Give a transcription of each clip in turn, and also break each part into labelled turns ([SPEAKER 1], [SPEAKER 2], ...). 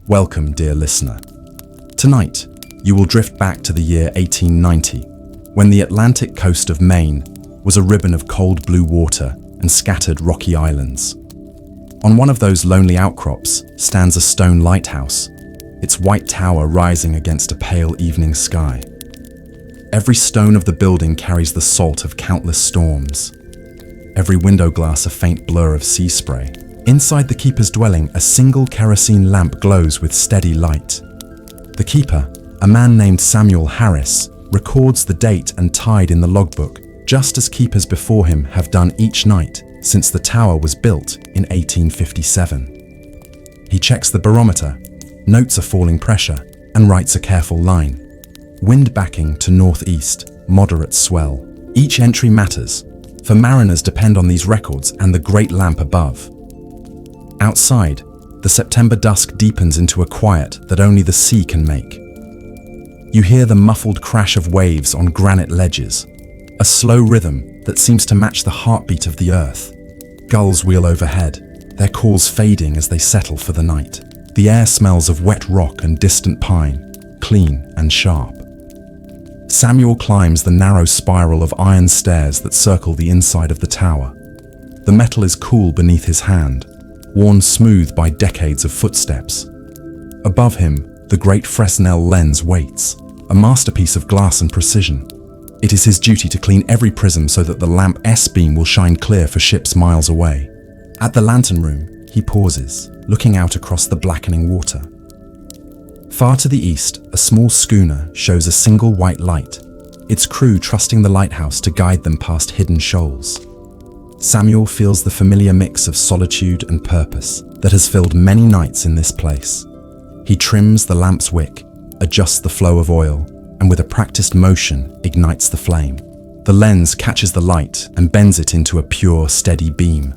[SPEAKER 1] Welcome, dear listener. Tonight, you will drift back to the year 1890, when the Atlantic coast of Maine was a ribbon of cold blue water and scattered rocky islands. On one of those lonely outcrops stands a stone lighthouse, its white tower rising against a pale evening sky. Every stone of the building carries the salt of countless storms. Every window glass a faint blur of sea spray. Inside the keeper's dwelling, a single kerosene lamp glows with steady light. The keeper, a man named Samuel Harris, records the date and tide in the logbook, just as keepers before him have done each night since the tower was built in 1857. He checks the barometer, notes a falling pressure, and writes a careful line. Wind backing to northeast, moderate swell. Each entry matters, for mariners depend on these records and the great lamp above. Outside, the September dusk deepens into a quiet that only the sea can make. You hear the muffled crash of waves on granite ledges, a slow rhythm that seems to match the heartbeat of the earth. Gulls wheel overhead, their calls fading as they settle for the night. The air smells of wet rock and distant pine, clean and sharp. Samuel climbs the narrow spiral of iron stairs that circle the inside of the tower. The metal is cool beneath his hand, worn smooth by decades of footsteps. Above him, the great Fresnel lens waits, a masterpiece of glass and precision. It is his duty to clean every prism so that the lamp S-beam will shine clear for ships miles away. At the lantern room, he pauses, looking out across the blackening water. Far to the east, a small schooner shows a single white light, its crew trusting the lighthouse to guide them past hidden shoals. Samuel feels the familiar mix of solitude and purpose that has filled many nights in this place. He trims the lamp's wick, adjusts the flow of oil, and with a practiced motion, ignites the flame. The lens catches the light and bends it into a pure, steady beam.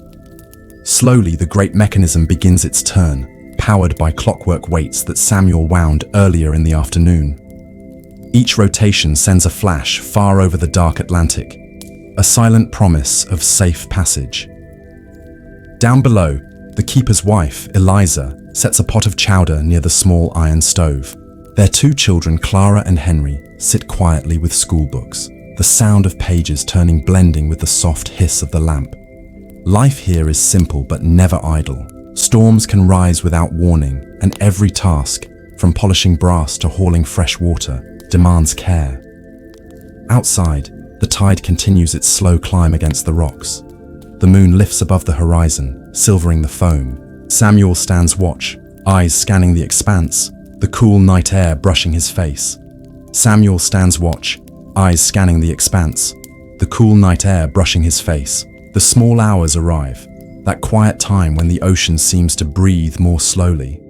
[SPEAKER 1] Slowly, the great mechanism begins its turn, powered by clockwork weights that Samuel wound earlier in the afternoon. Each rotation sends a flash far over the dark Atlantic, a silent promise of safe passage. Down below, the keeper's wife, Eliza, sets a pot of chowder near the small iron stove. Their two children, Clara and Henry, sit quietly with schoolbooks, the sound of pages turning blending with the soft hiss of the lamp. Life here is simple but never idle. Storms can rise without warning, and every task, from polishing brass to hauling fresh water, demands care. Outside, the tide continues its slow climb against the rocks. The moon lifts above the horizon, silvering the foam. Samuel stands watch, eyes scanning the expanse, the cool night air brushing his face. Samuel stands watch, eyes scanning the expanse, the cool night air brushing his face. The small hours arrive, that quiet time when the ocean seems to breathe more slowly.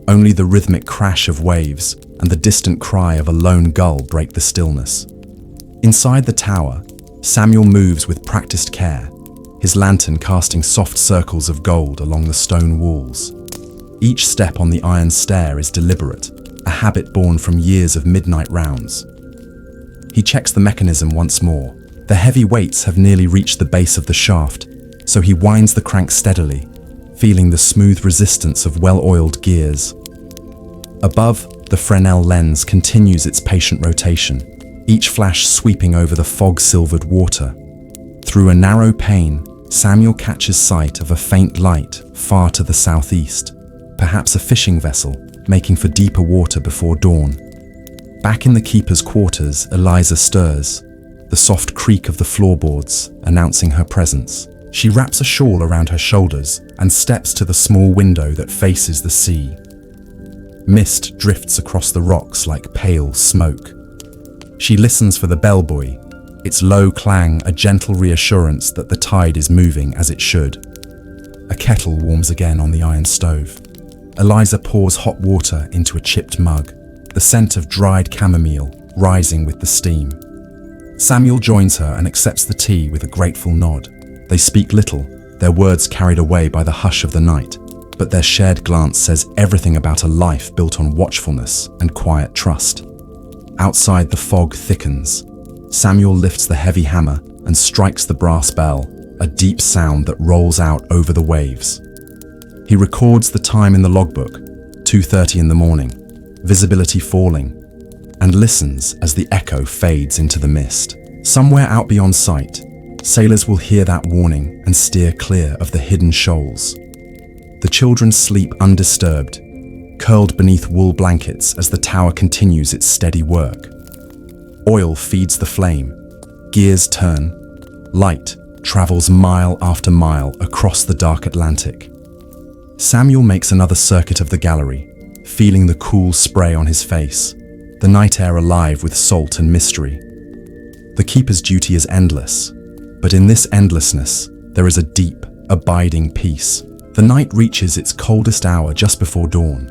[SPEAKER 1] Only the rhythmic crash of waves and the distant cry of a lone gull break the stillness. Inside the tower, Samuel moves with practiced care, his lantern casting soft circles of gold along the stone walls. Each step on the iron stair is deliberate, a habit born from years of midnight rounds. He checks the mechanism once more. The heavy weights have nearly reached the base of the shaft, so he winds the crank steadily, feeling the smooth resistance of well-oiled gears. Above, the Fresnel lens continues its patient rotation, each flash sweeping over the fog-silvered water. Through a narrow pane, Samuel catches sight of a faint light far to the southeast, perhaps a fishing vessel making for deeper water before dawn. Back in the keeper's quarters, Eliza stirs, the soft creak of the floorboards announcing her presence. She wraps a shawl around her shoulders and steps to the small window that faces the sea. Mist drifts across the rocks like pale smoke. She listens for the bellbuoy, its low clang a gentle reassurance that the tide is moving as it should. A kettle warms again on the iron stove. Eliza pours hot water into a chipped mug, the scent of dried chamomile rising with the steam. Samuel joins her and accepts the tea with a grateful nod. They speak little, their words carried away by the hush of the night, but their shared glance says everything about a life built on watchfulness and quiet trust. Outside, the fog thickens. Samuel lifts the heavy hammer and strikes the brass bell, a deep sound that rolls out over the waves. He records the time in the logbook, 2:30 in the morning, visibility falling, and listens as the echo fades into the mist. Somewhere out beyond sight, sailors will hear that warning and steer clear of the hidden shoals. The children sleep undisturbed, curled beneath wool blankets as the tower continues its steady work. Oil feeds the flame, gears turn, light travels mile after mile across the dark Atlantic. Samuel makes another circuit of the gallery, feeling the cool spray on his face, the night air alive with salt and mystery. The keeper's duty is endless, but in this endlessness, there is a deep, abiding peace. The night reaches its coldest hour just before dawn.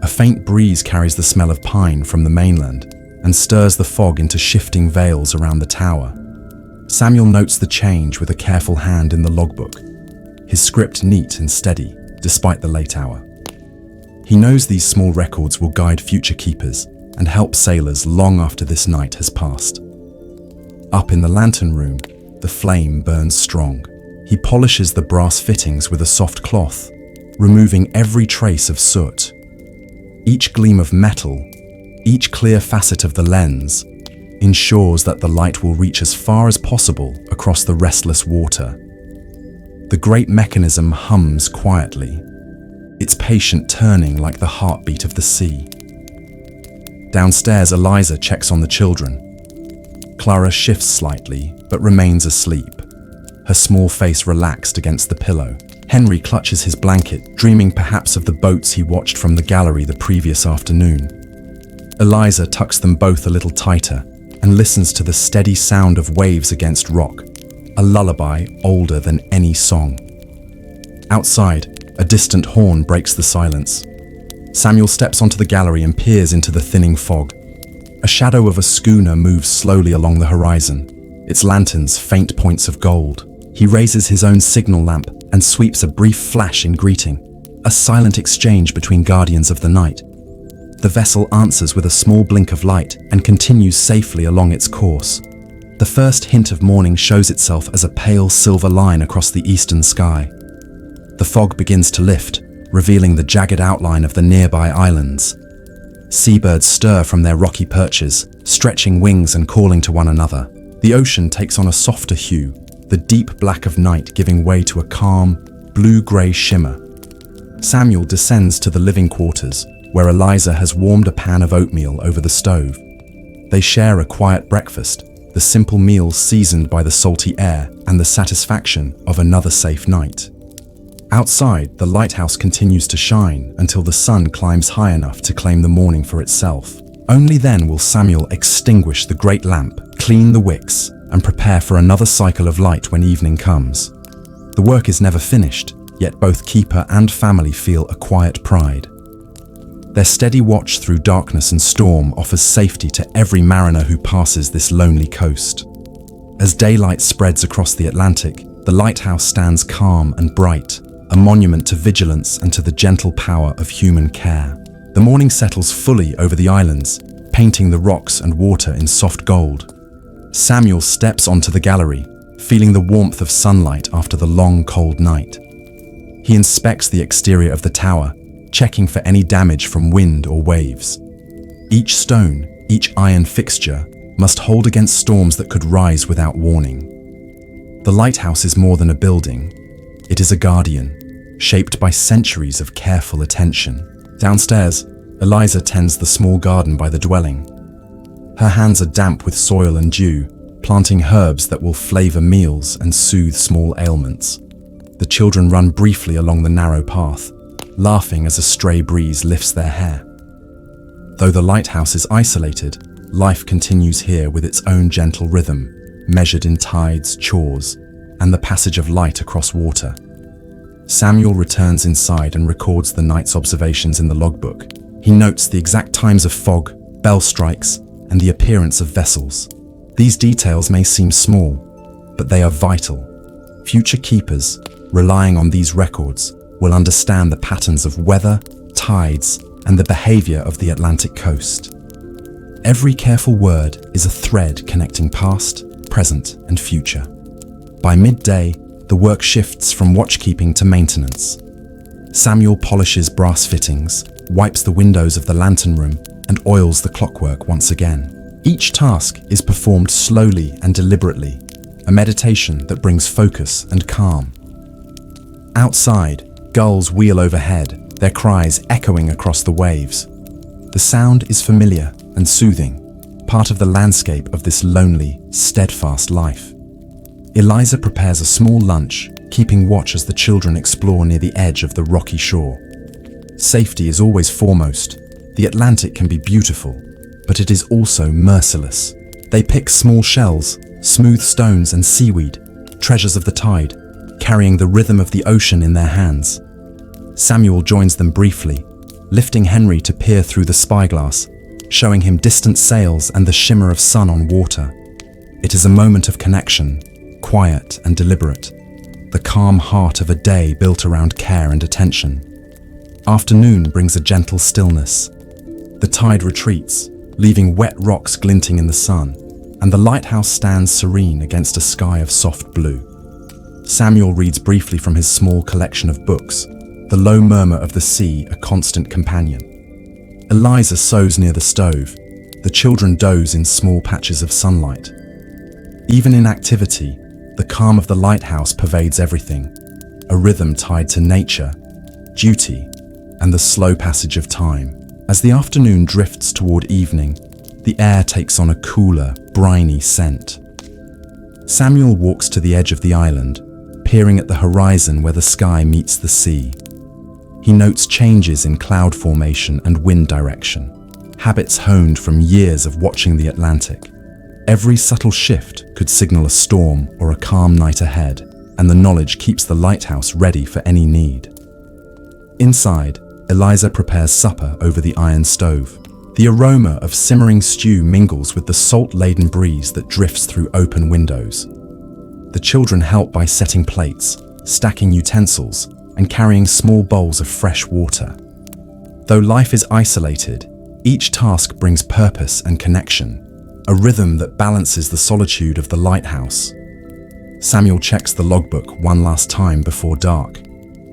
[SPEAKER 1] A faint breeze carries the smell of pine from the mainland and stirs the fog into shifting veils around the tower. Samuel notes the change with a careful hand in the logbook, his script neat and steady despite the late hour. He knows these small records will guide future keepers and help sailors long after this night has passed. Up in the lantern room, the flame burns strong. He polishes the brass fittings with a soft cloth, removing every trace of soot. Each gleam of metal, each clear facet of the lens, ensures that the light will reach as far as possible across the restless water. The great mechanism hums quietly, its patient turning like the heartbeat of the sea. Downstairs, Eliza checks on the children. Clara shifts slightly, but remains asleep, her small face relaxed against the pillow. Henry clutches his blanket, dreaming perhaps of the boats he watched from the gallery the previous afternoon. Eliza tucks them both a little tighter and listens to the steady sound of waves against rock, a lullaby older than any song. Outside, a distant horn breaks the silence. Samuel steps onto the gallery and peers into the thinning fog. A shadow of a schooner moves slowly along the horizon, its lanterns faint points of gold. He raises his own signal lamp and sweeps a brief flash in greeting, a silent exchange between guardians of the night. The vessel answers with a small blink of light and continues safely along its course. The first hint of morning shows itself as a pale silver line across the eastern sky. The fog begins to lift, revealing the jagged outline of the nearby islands. Seabirds stir from their rocky perches, stretching wings and calling to one another. The ocean takes on a softer hue, the deep black of night giving way to a calm, blue-grey shimmer. Samuel descends to the living quarters, where Eliza has warmed a pan of oatmeal over the stove. They share a quiet breakfast, the simple meal seasoned by the salty air and the satisfaction of another safe night. Outside, the lighthouse continues to shine until the sun climbs high enough to claim the morning for itself. Only then will Samuel extinguish the great lamp, clean the wicks, and prepare for another cycle of light when evening comes. The work is never finished, yet both keeper and family feel a quiet pride. Their steady watch through darkness and storm offers safety to every mariner who passes this lonely coast. As daylight spreads across the Atlantic, the lighthouse stands calm and bright, a monument to vigilance and to the gentle power of human care. The morning settles fully over the islands, painting the rocks and water in soft gold. Samuel steps onto the gallery, feeling the warmth of sunlight after the long, cold night. He inspects the exterior of the tower, checking for any damage from wind or waves. Each stone, each iron fixture, must hold against storms that could rise without warning. The lighthouse is more than a building. It is a guardian, shaped by centuries of careful attention. Downstairs, Eliza tends the small garden by the dwelling. Her hands are damp with soil and dew, planting herbs that will flavor meals and soothe small ailments. The children run briefly along the narrow path, laughing as a stray breeze lifts their hair. Though the lighthouse is isolated, life continues here with its own gentle rhythm, measured in tides, chores, and the passage of light across water. Samuel returns inside and records the night's observations in the logbook. He notes the exact times of fog, bell strikes, and the appearance of vessels. These details may seem small, but they are vital. Future keepers, relying on these records, will understand the patterns of weather, tides, and the behavior of the Atlantic coast. Every careful word is a thread connecting past, present, and future. By midday, the work shifts from watchkeeping to maintenance. Samuel polishes brass fittings, wipes the windows of the lantern room, and oils the clockwork once again. Each task is performed slowly and deliberately, a meditation that brings focus and calm. Outside, gulls wheel overhead, their cries echoing across the waves. The sound is familiar and soothing, part of the landscape of this lonely, steadfast life. Eliza prepares a small lunch, keeping watch as the children explore near the edge of the rocky shore. Safety is always foremost. The Atlantic can be beautiful, but it is also merciless. They pick small shells, smooth stones and seaweed, treasures of the tide, carrying the rhythm of the ocean in their hands. Samuel joins them briefly, lifting Henry to peer through the spyglass, showing him distant sails and the shimmer of sun on water. It is a moment of connection, quiet and deliberate, the calm heart of a day built around care and attention. Afternoon brings a gentle stillness. The tide retreats, leaving wet rocks glinting in the sun, and the lighthouse stands serene against a sky of soft blue. Samuel reads briefly from his small collection of books, the low murmur of the sea a constant companion. Eliza sews near the stove. The children doze in small patches of sunlight. Even in activity, the calm of the lighthouse pervades everything, a rhythm tied to nature, duty, and the slow passage of time. As the afternoon drifts toward evening, the air takes on a cooler, briny scent. Samuel walks to the edge of the island, peering at the horizon where the sky meets the sea. He notes changes in cloud formation and wind direction, habits honed from years of watching the Atlantic. Every subtle shift could signal a storm or a calm night ahead, and the knowledge keeps the lighthouse ready for any need. Inside, Eliza prepares supper over the iron stove. The aroma of simmering stew mingles with the salt-laden breeze that drifts through open windows. The children help by setting plates, stacking utensils, and carrying small bowls of fresh water. Though life is isolated, each task brings purpose and connection, a rhythm that balances the solitude of the lighthouse. Samuel checks the logbook one last time before dark.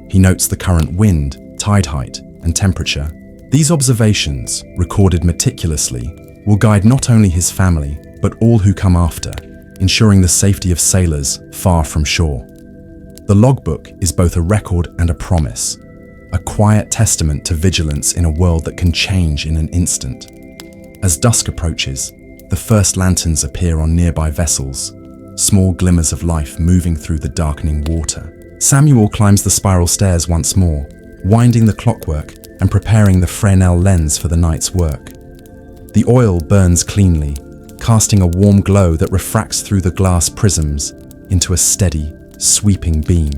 [SPEAKER 1] He notes the current wind, tide height, and temperature. These observations, recorded meticulously, will guide not only his family, but all who come after, ensuring the safety of sailors far from shore. The logbook is both a record and a promise, a quiet testament to vigilance in a world that can change in an instant. As dusk approaches, the first lanterns appear on nearby vessels, small glimmers of life moving through the darkening water. Samuel climbs the spiral stairs once more, winding the clockwork and preparing the Fresnel lens for the night's work. The oil burns cleanly, casting a warm glow that refracts through the glass prisms into a steady, sweeping beam.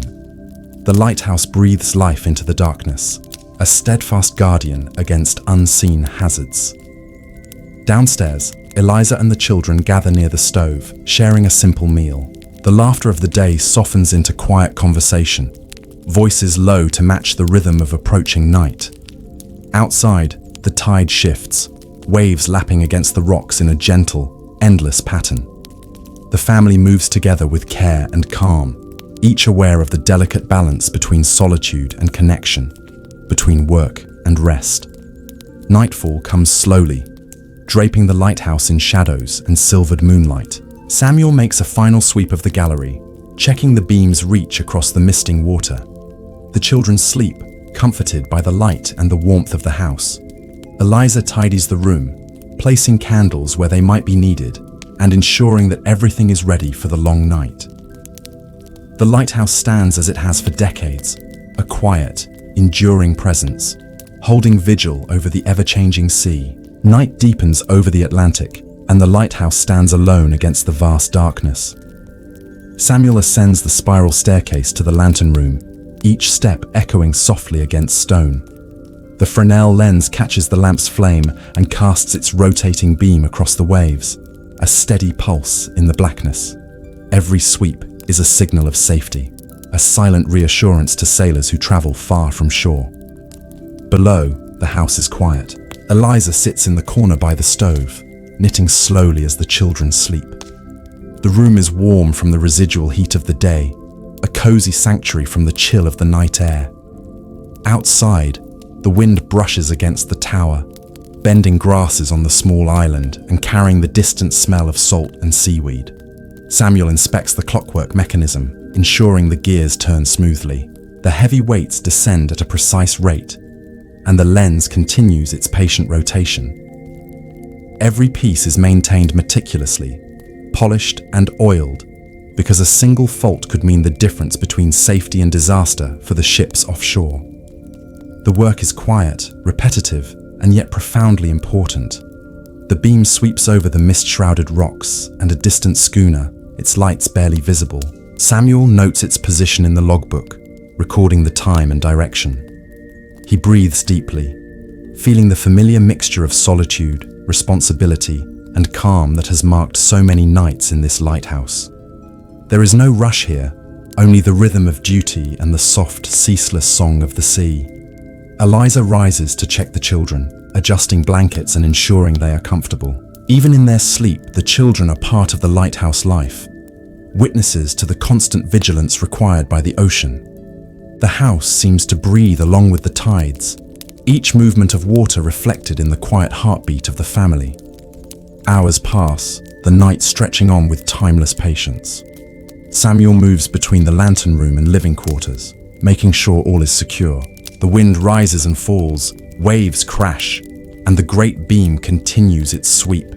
[SPEAKER 1] The lighthouse breathes life into the darkness, a steadfast guardian against unseen hazards. Downstairs, Eliza and the children gather near the stove, sharing a simple meal. The laughter of the day softens into quiet conversation, voices low to match the rhythm of approaching night. Outside, the tide shifts, waves lapping against the rocks in a gentle, endless pattern. The family moves together with care and calm, each aware of the delicate balance between solitude and connection, between work and rest. Nightfall comes slowly, draping the lighthouse in shadows and silvered moonlight. Samuel makes a final sweep of the gallery, checking the beam's reach across the misting water. The children sleep, comforted by the light and the warmth of the house. Eliza tidies the room, placing candles where they might be needed, and ensuring that everything is ready for the long night. The lighthouse stands as it has for decades, a quiet, enduring presence, holding vigil over the ever-changing sea. Night deepens over the Atlantic, and the lighthouse stands alone against the vast darkness. Samuel ascends the spiral staircase to the lantern room, each step echoing softly against stone. The Fresnel lens catches the lamp's flame and casts its rotating beam across the waves, a steady pulse in the blackness. Every sweep is a signal of safety, a silent reassurance to sailors who travel far from shore. Below, the house is quiet. Eliza sits in the corner by the stove, knitting slowly as the children sleep. The room is warm from the residual heat of the day, a cozy sanctuary from the chill of the night air. Outside, The wind brushes against the tower, bending grasses on the small island and carrying the distant smell of salt and seaweed. Samuel inspects the clockwork mechanism, ensuring the gears turn smoothly. The heavy weights descend at a precise rate, and the lens continues its patient rotation. Every piece is maintained meticulously, polished and oiled, because a single fault could mean the difference between safety and disaster for the ships offshore. The work is quiet, repetitive, and yet profoundly important. The beam sweeps over the mist-shrouded rocks and a distant schooner, its lights barely visible. Samuel notes its position in the logbook, recording the time and direction. He breathes deeply, feeling the familiar mixture of solitude, responsibility, and calm that has marked so many nights in this lighthouse. There is no rush here, only the rhythm of duty and the soft, ceaseless song of the sea. Eliza rises to check the children, adjusting blankets and ensuring they are comfortable. Even in their sleep, the children are part of the lighthouse life, witnesses to the constant vigilance required by the ocean. The house seems to breathe along with the tides, each movement of water reflected in the quiet heartbeat of the family. Hours pass, the night stretching on with timeless patience. Samuel moves between the lantern room and living quarters, making sure all is secure. The wind rises and falls, waves crash, and the great beam continues its sweep.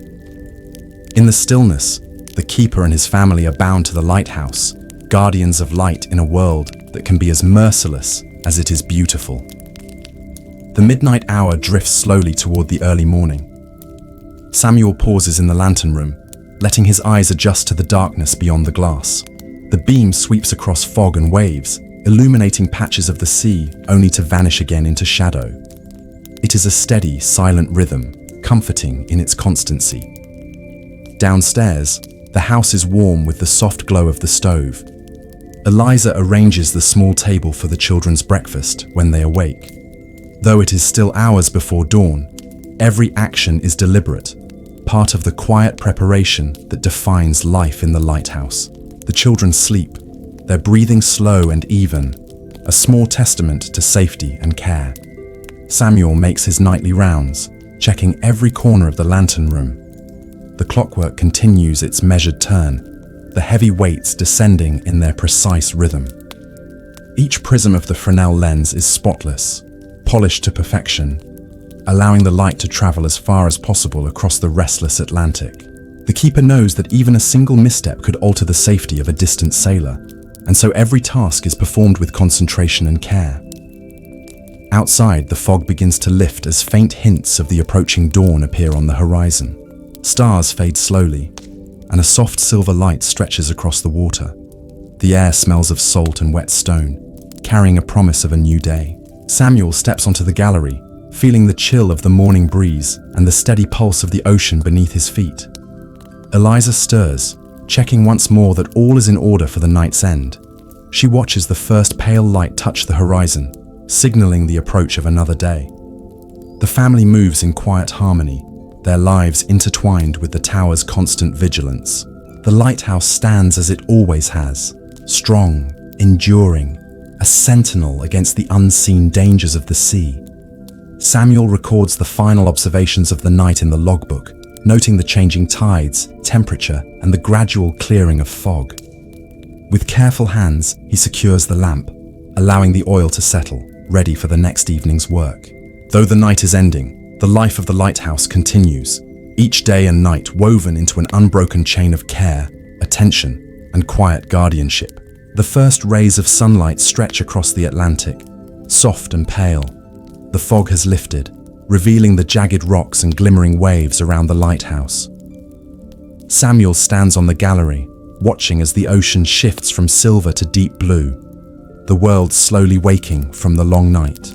[SPEAKER 1] In the stillness, the keeper and his family are bound to the lighthouse, guardians of light in a world that can be as merciless as it is beautiful. The midnight hour drifts slowly toward the early morning. Samuel pauses in the lantern room, letting his eyes adjust to the darkness beyond the glass. The beam sweeps across fog and waves, illuminating patches of the sea only to vanish again into shadow. It is a steady, silent rhythm, comforting in its constancy. Downstairs, the house is warm with the soft glow of the stove. Eliza arranges the small table for the children's breakfast when they awake. Though it is still hours before dawn, every action is deliberate, part of the quiet preparation that defines life in the lighthouse. The children sleep, their breathing slow and even, a small testament to safety and care. Samuel makes his nightly rounds, checking every corner of the lantern room. The clockwork continues its measured turn, the heavy weights descending in their precise rhythm. Each prism of the Fresnel lens is spotless, polished to perfection, allowing the light to travel as far as possible across the restless Atlantic. The keeper knows that even a single misstep could alter the safety of a distant sailor, and so every task is performed with concentration and care. Outside, the fog begins to lift as faint hints of the approaching dawn appear on the horizon. Stars fade slowly, and a soft silver light stretches across the water. The air smells of salt and wet stone, carrying a promise of a new day. Samuel steps onto the gallery, feeling the chill of the morning breeze and the steady pulse of the ocean beneath his feet. Eliza stirs, checking once more that all is in order for the night's end. She watches the first pale light touch the horizon, signaling the approach of another day. The family moves in quiet harmony, their lives intertwined with the tower's constant vigilance. The lighthouse stands as it always has, strong, enduring, a sentinel against the unseen dangers of the sea. Samuel records the final observations of the night in the logbook, noting the changing tides, temperature, and the gradual clearing of fog. With careful hands, he secures the lamp, allowing the oil to settle, ready for the next evening's work. Though the night is ending, the life of the lighthouse continues, each day and night woven into an unbroken chain of care, attention, and quiet guardianship. The first rays of sunlight stretch across the Atlantic, soft and pale. The fog has lifted, revealing the jagged rocks and glimmering waves around the lighthouse. Samuel stands on the gallery, watching as the ocean shifts from silver to deep blue, the world slowly waking from the long night.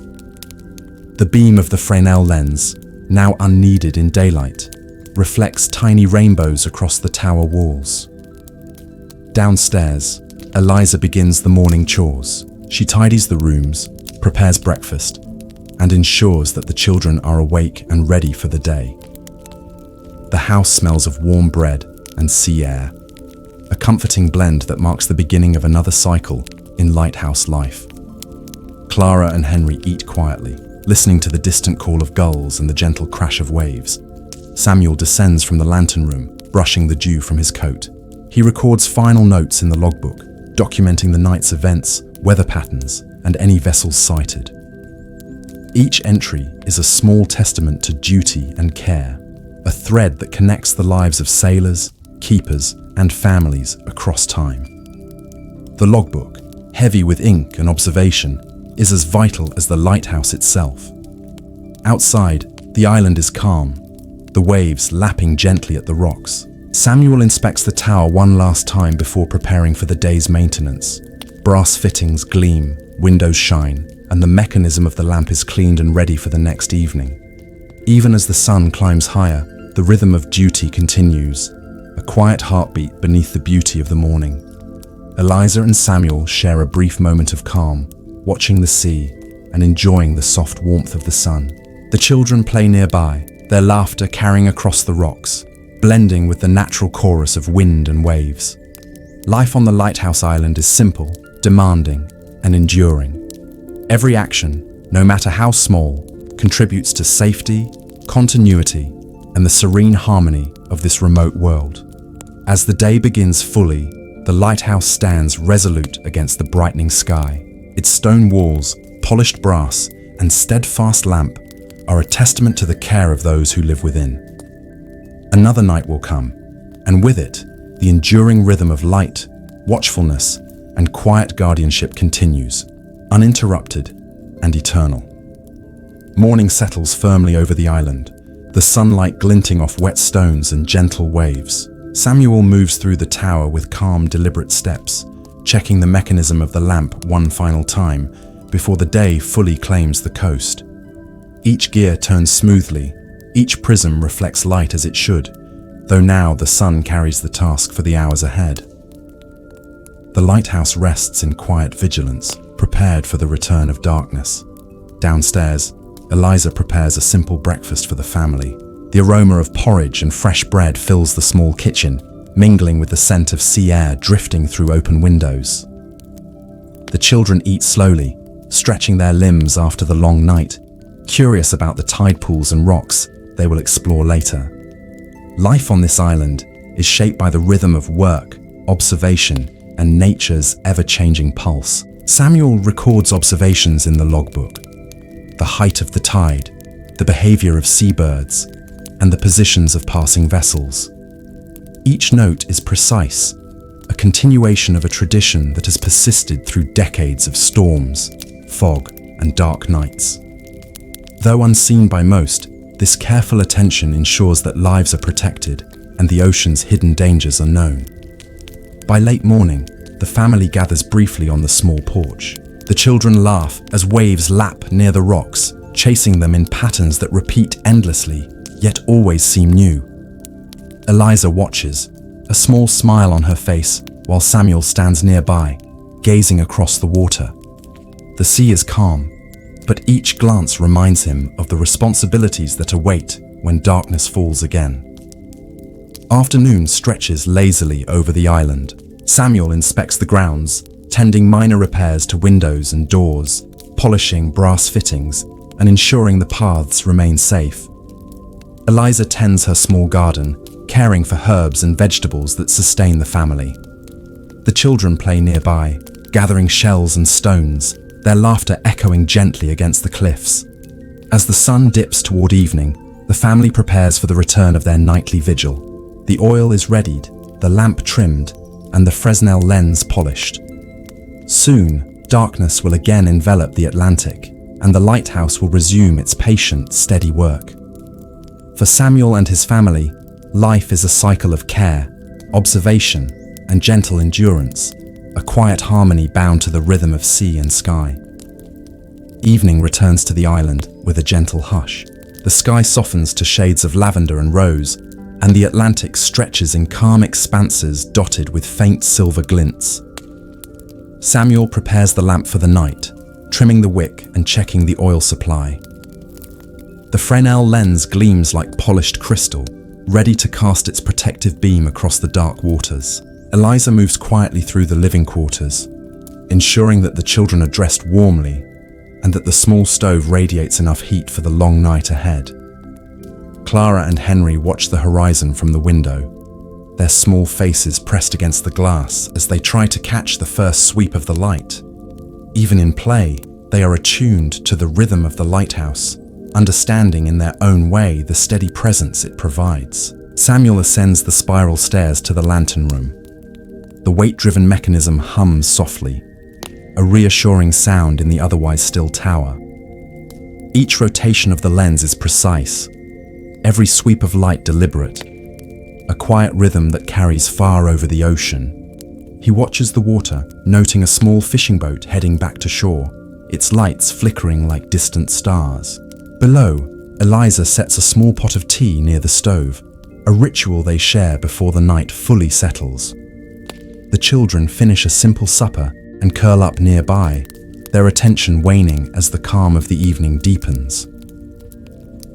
[SPEAKER 1] The beam of the Fresnel lens, now unneeded in daylight, reflects tiny rainbows across the tower walls. Downstairs, Eliza begins the morning chores. She tidies the rooms, prepares breakfast, and ensures that the children are awake and ready for the day. The house smells of warm bread and sea air, a comforting blend that marks the beginning of another cycle in lighthouse life. Clara and Henry eat quietly, listening to the distant call of gulls and the gentle crash of waves. Samuel descends from the lantern room, brushing the dew from his coat. He records final notes in the logbook, documenting the night's events, weather patterns, and any vessels sighted. Each entry is a small testament to duty and care, a thread that connects the lives of sailors, keepers, and families across time. The logbook, heavy with ink and observation, is as vital as the lighthouse itself. Outside, the island is calm, the waves lapping gently at the rocks. Samuel inspects the tower one last time before preparing for the day's maintenance. Brass fittings gleam, windows shine, and the mechanism of the lamp is cleaned and ready for the next evening. Even as the sun climbs higher, the rhythm of duty continues, a quiet heartbeat beneath the beauty of the morning. Eliza and Samuel share a brief moment of calm, watching the sea and enjoying the soft warmth of the sun. The children play nearby, their laughter carrying across the rocks, blending with the natural chorus of wind and waves. Life on the lighthouse island is simple, demanding, and enduring. Every action, no matter how small, contributes to safety, continuity, and the serene harmony of this remote world. As the day begins fully, the lighthouse stands resolute against the brightening sky. Its stone walls, polished brass, and steadfast lamp are a testament to the care of those who live within. Another night will come, and with it, the enduring rhythm of light, watchfulness, and quiet guardianship continues, uninterrupted and eternal. Morning settles firmly over the island, the sunlight glinting off wet stones and gentle waves. Samuel moves through the tower with calm, deliberate steps, checking the mechanism of the lamp one final time before the day fully claims the coast. Each gear turns smoothly, each prism reflects light as it should, though now the sun carries the task for the hours ahead. The lighthouse rests in quiet vigilance, prepared for the return of darkness. Downstairs, Eliza prepares a simple breakfast for the family. The aroma of porridge and fresh bread fills the small kitchen, mingling with the scent of sea air drifting through open windows. The children eat slowly, stretching their limbs after the long night, curious about the tide pools and rocks they will explore later. Life on this island is shaped by the rhythm of work, observation, and nature's ever-changing pulse. Samuel records observations in the logbook: the height of the tide, the behavior of seabirds, and the positions of passing vessels. Each note is precise, a continuation of a tradition that has persisted through decades of storms, fog, and dark nights. Though unseen by most, this careful attention ensures that lives are protected and the ocean's hidden dangers are known. By late morning, the family gathers briefly on the small porch. The children laugh as waves lap near the rocks, chasing them in patterns that repeat endlessly, yet always seem new. Eliza watches, a small smile on her face, while Samuel stands nearby, gazing across the water. The sea is calm, but each glance reminds him of the responsibilities that await when darkness falls again. Afternoon stretches lazily over the island. Samuel inspects the grounds, tending minor repairs to windows and doors, polishing brass fittings, and ensuring the paths remain safe. Eliza tends her small garden, caring for herbs and vegetables that sustain the family. The children play nearby, gathering shells and stones, their laughter echoing gently against the cliffs. As the sun dips toward evening, the family prepares for the return of their nightly vigil. The oil is readied, the lamp trimmed, and the Fresnel lens polished. Soon, darkness will again envelop the Atlantic, and the lighthouse will resume its patient, steady work. For Samuel and his family, life is a cycle of care, observation, and gentle endurance, a quiet harmony bound to the rhythm of sea and sky. Evening returns to the island with a gentle hush. The sky softens to shades of lavender and rose, and the Atlantic stretches in calm expanses dotted with faint silver glints. Samuel prepares the lamp for the night, trimming the wick and checking the oil supply. The Fresnel lens gleams like polished crystal, ready to cast its protective beam across the dark waters. Eliza moves quietly through the living quarters, ensuring that the children are dressed warmly and that the small stove radiates enough heat for the long night ahead. Clara and Henry watch the horizon from the window, their small faces pressed against the glass as they try to catch the first sweep of the light. Even in play, they are attuned to the rhythm of the lighthouse, understanding in their own way the steady presence it provides. Samuel ascends the spiral stairs to the lantern room. The weight-driven mechanism hums softly, a reassuring sound in the otherwise still tower. Each rotation of the lens is precise, every sweep of light deliberate, a quiet rhythm that carries far over the ocean. He watches the water, noting a small fishing boat heading back to shore, its lights flickering like distant stars. Below, Eliza sets a small pot of tea near the stove, a ritual they share before the night fully settles. The children finish a simple supper and curl up nearby, their attention waning as the calm of the evening deepens.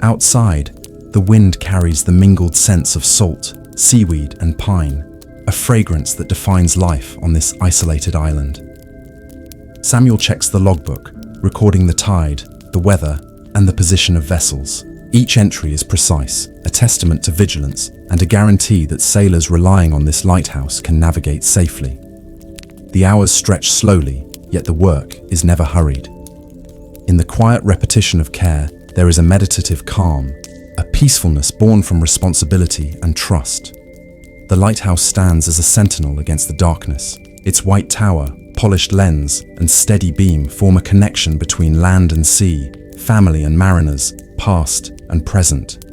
[SPEAKER 1] Outside, the wind carries the mingled scents of salt, seaweed, and pine, a fragrance that defines life on this isolated island. Samuel checks the logbook, recording the tide, the weather, and the position of vessels. Each entry is precise, a testament to vigilance and a guarantee that sailors relying on this lighthouse can navigate safely. The hours stretch slowly, yet the work is never hurried. In the quiet repetition of care, there is a meditative calm, a peacefulness born from responsibility and trust. The lighthouse stands as a sentinel against the darkness. Its white tower, polished lens, and steady beam form a connection between land and sea, family and mariners, past and present.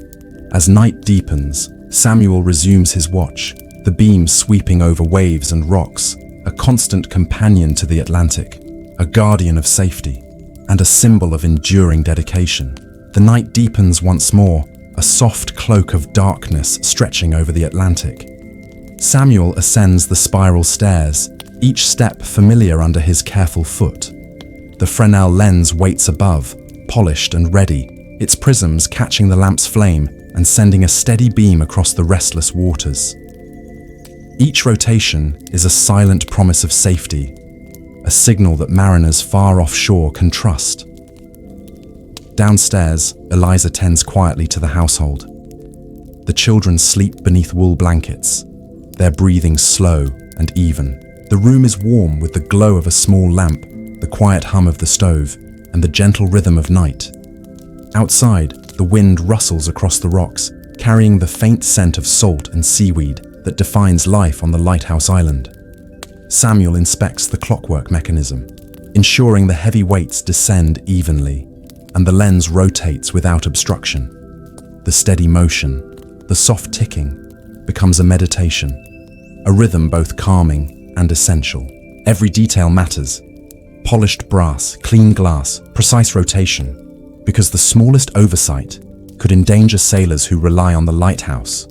[SPEAKER 1] As night deepens, Samuel resumes his watch, the beam sweeping over waves and rocks, a constant companion to the Atlantic, a guardian of safety, and a symbol of enduring dedication. The night deepens once more, a soft cloak of darkness stretching over the Atlantic. Samuel ascends the spiral stairs, each step familiar under his careful foot. The Fresnel lens waits above, polished and ready, its prisms catching the lamp's flame and sending a steady beam across the restless waters. Each rotation is a silent promise of safety, a signal that mariners far offshore can trust. Downstairs, Eliza tends quietly to the household. The children sleep beneath wool blankets, their breathing slow and even. The room is warm with the glow of a small lamp, the quiet hum of the stove, and the gentle rhythm of night. Outside, the wind rustles across the rocks, carrying the faint scent of salt and seaweed that defines life on the lighthouse island. Samuel inspects the clockwork mechanism, ensuring the heavy weights descend evenly, and the lens rotates without obstruction. The steady motion, the soft ticking, becomes a meditation, a rhythm both calming and essential. Every detail matters. Polished brass, clean glass, precise rotation, because the smallest oversight could endanger sailors who rely on the lighthouse.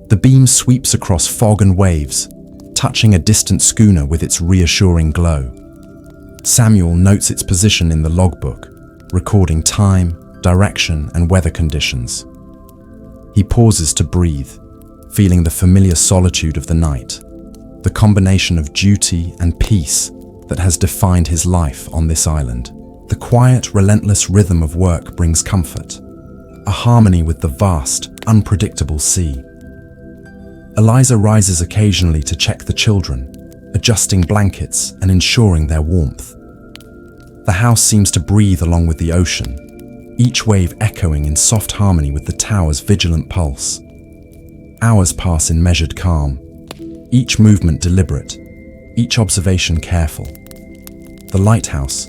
[SPEAKER 1] The beam sweeps across fog and waves, touching a distant schooner with its reassuring glow. Samuel notes its position in the logbook, recording time, direction, and weather conditions. He pauses to breathe, feeling the familiar solitude of the night, the combination of duty and peace that has defined his life on this island. The quiet, relentless rhythm of work brings comfort, a harmony with the vast, unpredictable sea. Eliza rises occasionally to check the children, adjusting blankets and ensuring their warmth. The house seems to breathe along with the ocean, each wave echoing in soft harmony with the tower's vigilant pulse. Hours pass in measured calm, each movement deliberate, each observation careful. The lighthouse,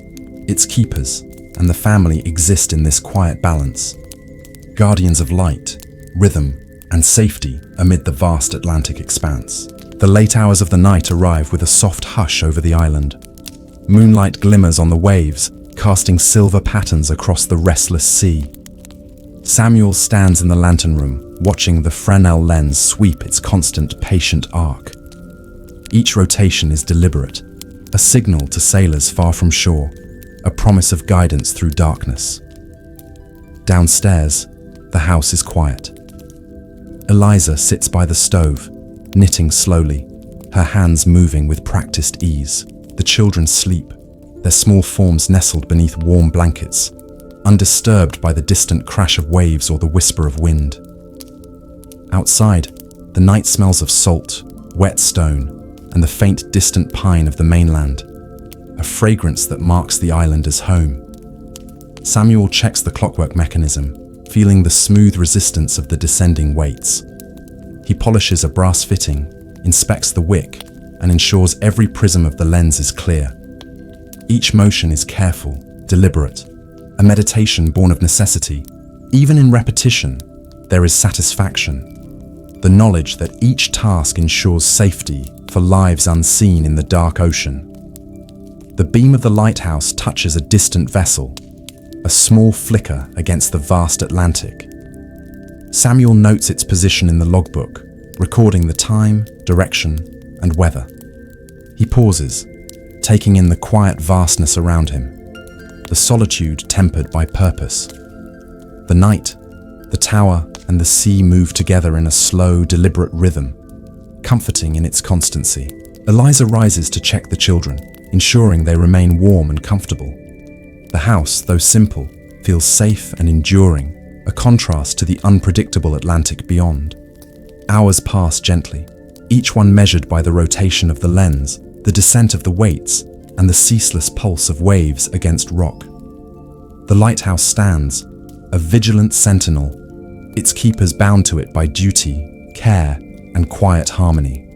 [SPEAKER 1] its keepers, and the family exist in this quiet balance, guardians of light, rhythm, and safety amid the vast Atlantic expanse. The late hours of the night arrive with a soft hush over the island. Moonlight glimmers on the waves, casting silver patterns across the restless sea. Samuel stands in the lantern room, watching the Fresnel lens sweep its constant, patient arc. Each rotation is deliberate, a signal to sailors far from shore, a promise of guidance through darkness. Downstairs, the house is quiet. Eliza sits by the stove, knitting slowly, her hands moving with practiced ease. The children sleep, their small forms nestled beneath warm blankets, undisturbed by the distant crash of waves or the whisper of wind. Outside, the night smells of salt, wet stone, and the faint distant pine of the mainland, a fragrance that marks the island as home. Samuel checks the clockwork mechanism, feeling the smooth resistance of the descending weights. He polishes a brass fitting, inspects the wick, and ensures every prism of the lens is clear. Each motion is careful, deliberate, a meditation born of necessity. Even in repetition, there is satisfaction, the knowledge that each task ensures safety for lives unseen in the dark ocean. The beam of the lighthouse touches a distant vessel, a small flicker against the vast Atlantic. Samuel notes its position in the logbook, recording the time, direction, and weather. He pauses, taking in the quiet vastness around him, the solitude tempered by purpose. The night, the tower, and the sea move together in a slow, deliberate rhythm, comforting in its constancy. Eliza rises to check the children, ensuring they remain warm and comfortable. The house, though simple, feels safe and enduring, a contrast to the unpredictable Atlantic beyond. Hours pass gently, each one measured by the rotation of the lens, the descent of the weights, and the ceaseless pulse of waves against rock. The lighthouse stands, a vigilant sentinel, its keepers bound to it by duty, care, and quiet harmony.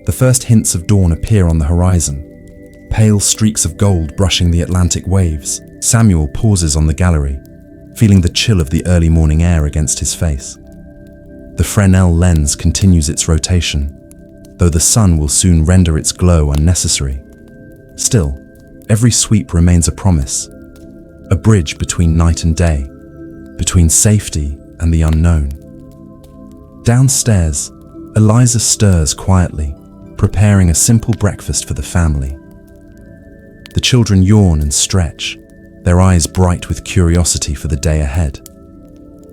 [SPEAKER 1] The first hints of dawn appear on the horizon, pale streaks of gold brushing the Atlantic waves. Samuel pauses on the gallery, feeling the chill of the early morning air against his face. The Fresnel lens continues its rotation, though the sun will soon render its glow unnecessary. Still, every sweep remains a promise, a bridge between night and day, between safety and the unknown. Downstairs, Eliza stirs quietly, preparing a simple breakfast for the family. The children yawn and stretch, their eyes bright with curiosity for the day ahead.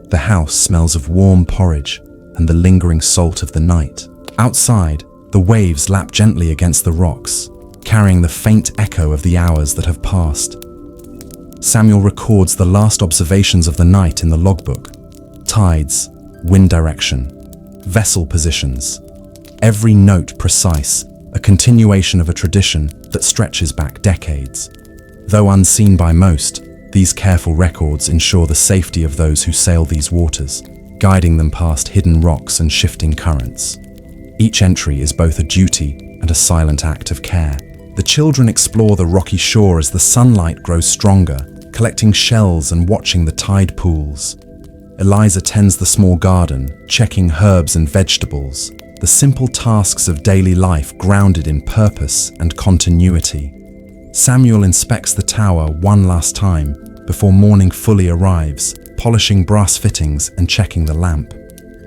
[SPEAKER 1] The house smells of warm porridge and the lingering salt of the night. Outside, the waves lap gently against the rocks, carrying the faint echo of the hours that have passed. Samuel records the last observations of the night in the logbook: tides, wind direction, vessel positions. Every note precise, a continuation of a tradition that stretches back decades. Though unseen by most, these careful records ensure the safety of those who sail these waters, guiding them past hidden rocks and shifting currents. Each entry is both a duty and a silent act of care. The children explore the rocky shore as the sunlight grows stronger, collecting shells and watching the tide pools. Eliza tends the small garden, checking herbs and vegetables, the simple tasks of daily life grounded in purpose and continuity. Samuel inspects the tower one last time before morning fully arrives, polishing brass fittings and checking the lamp.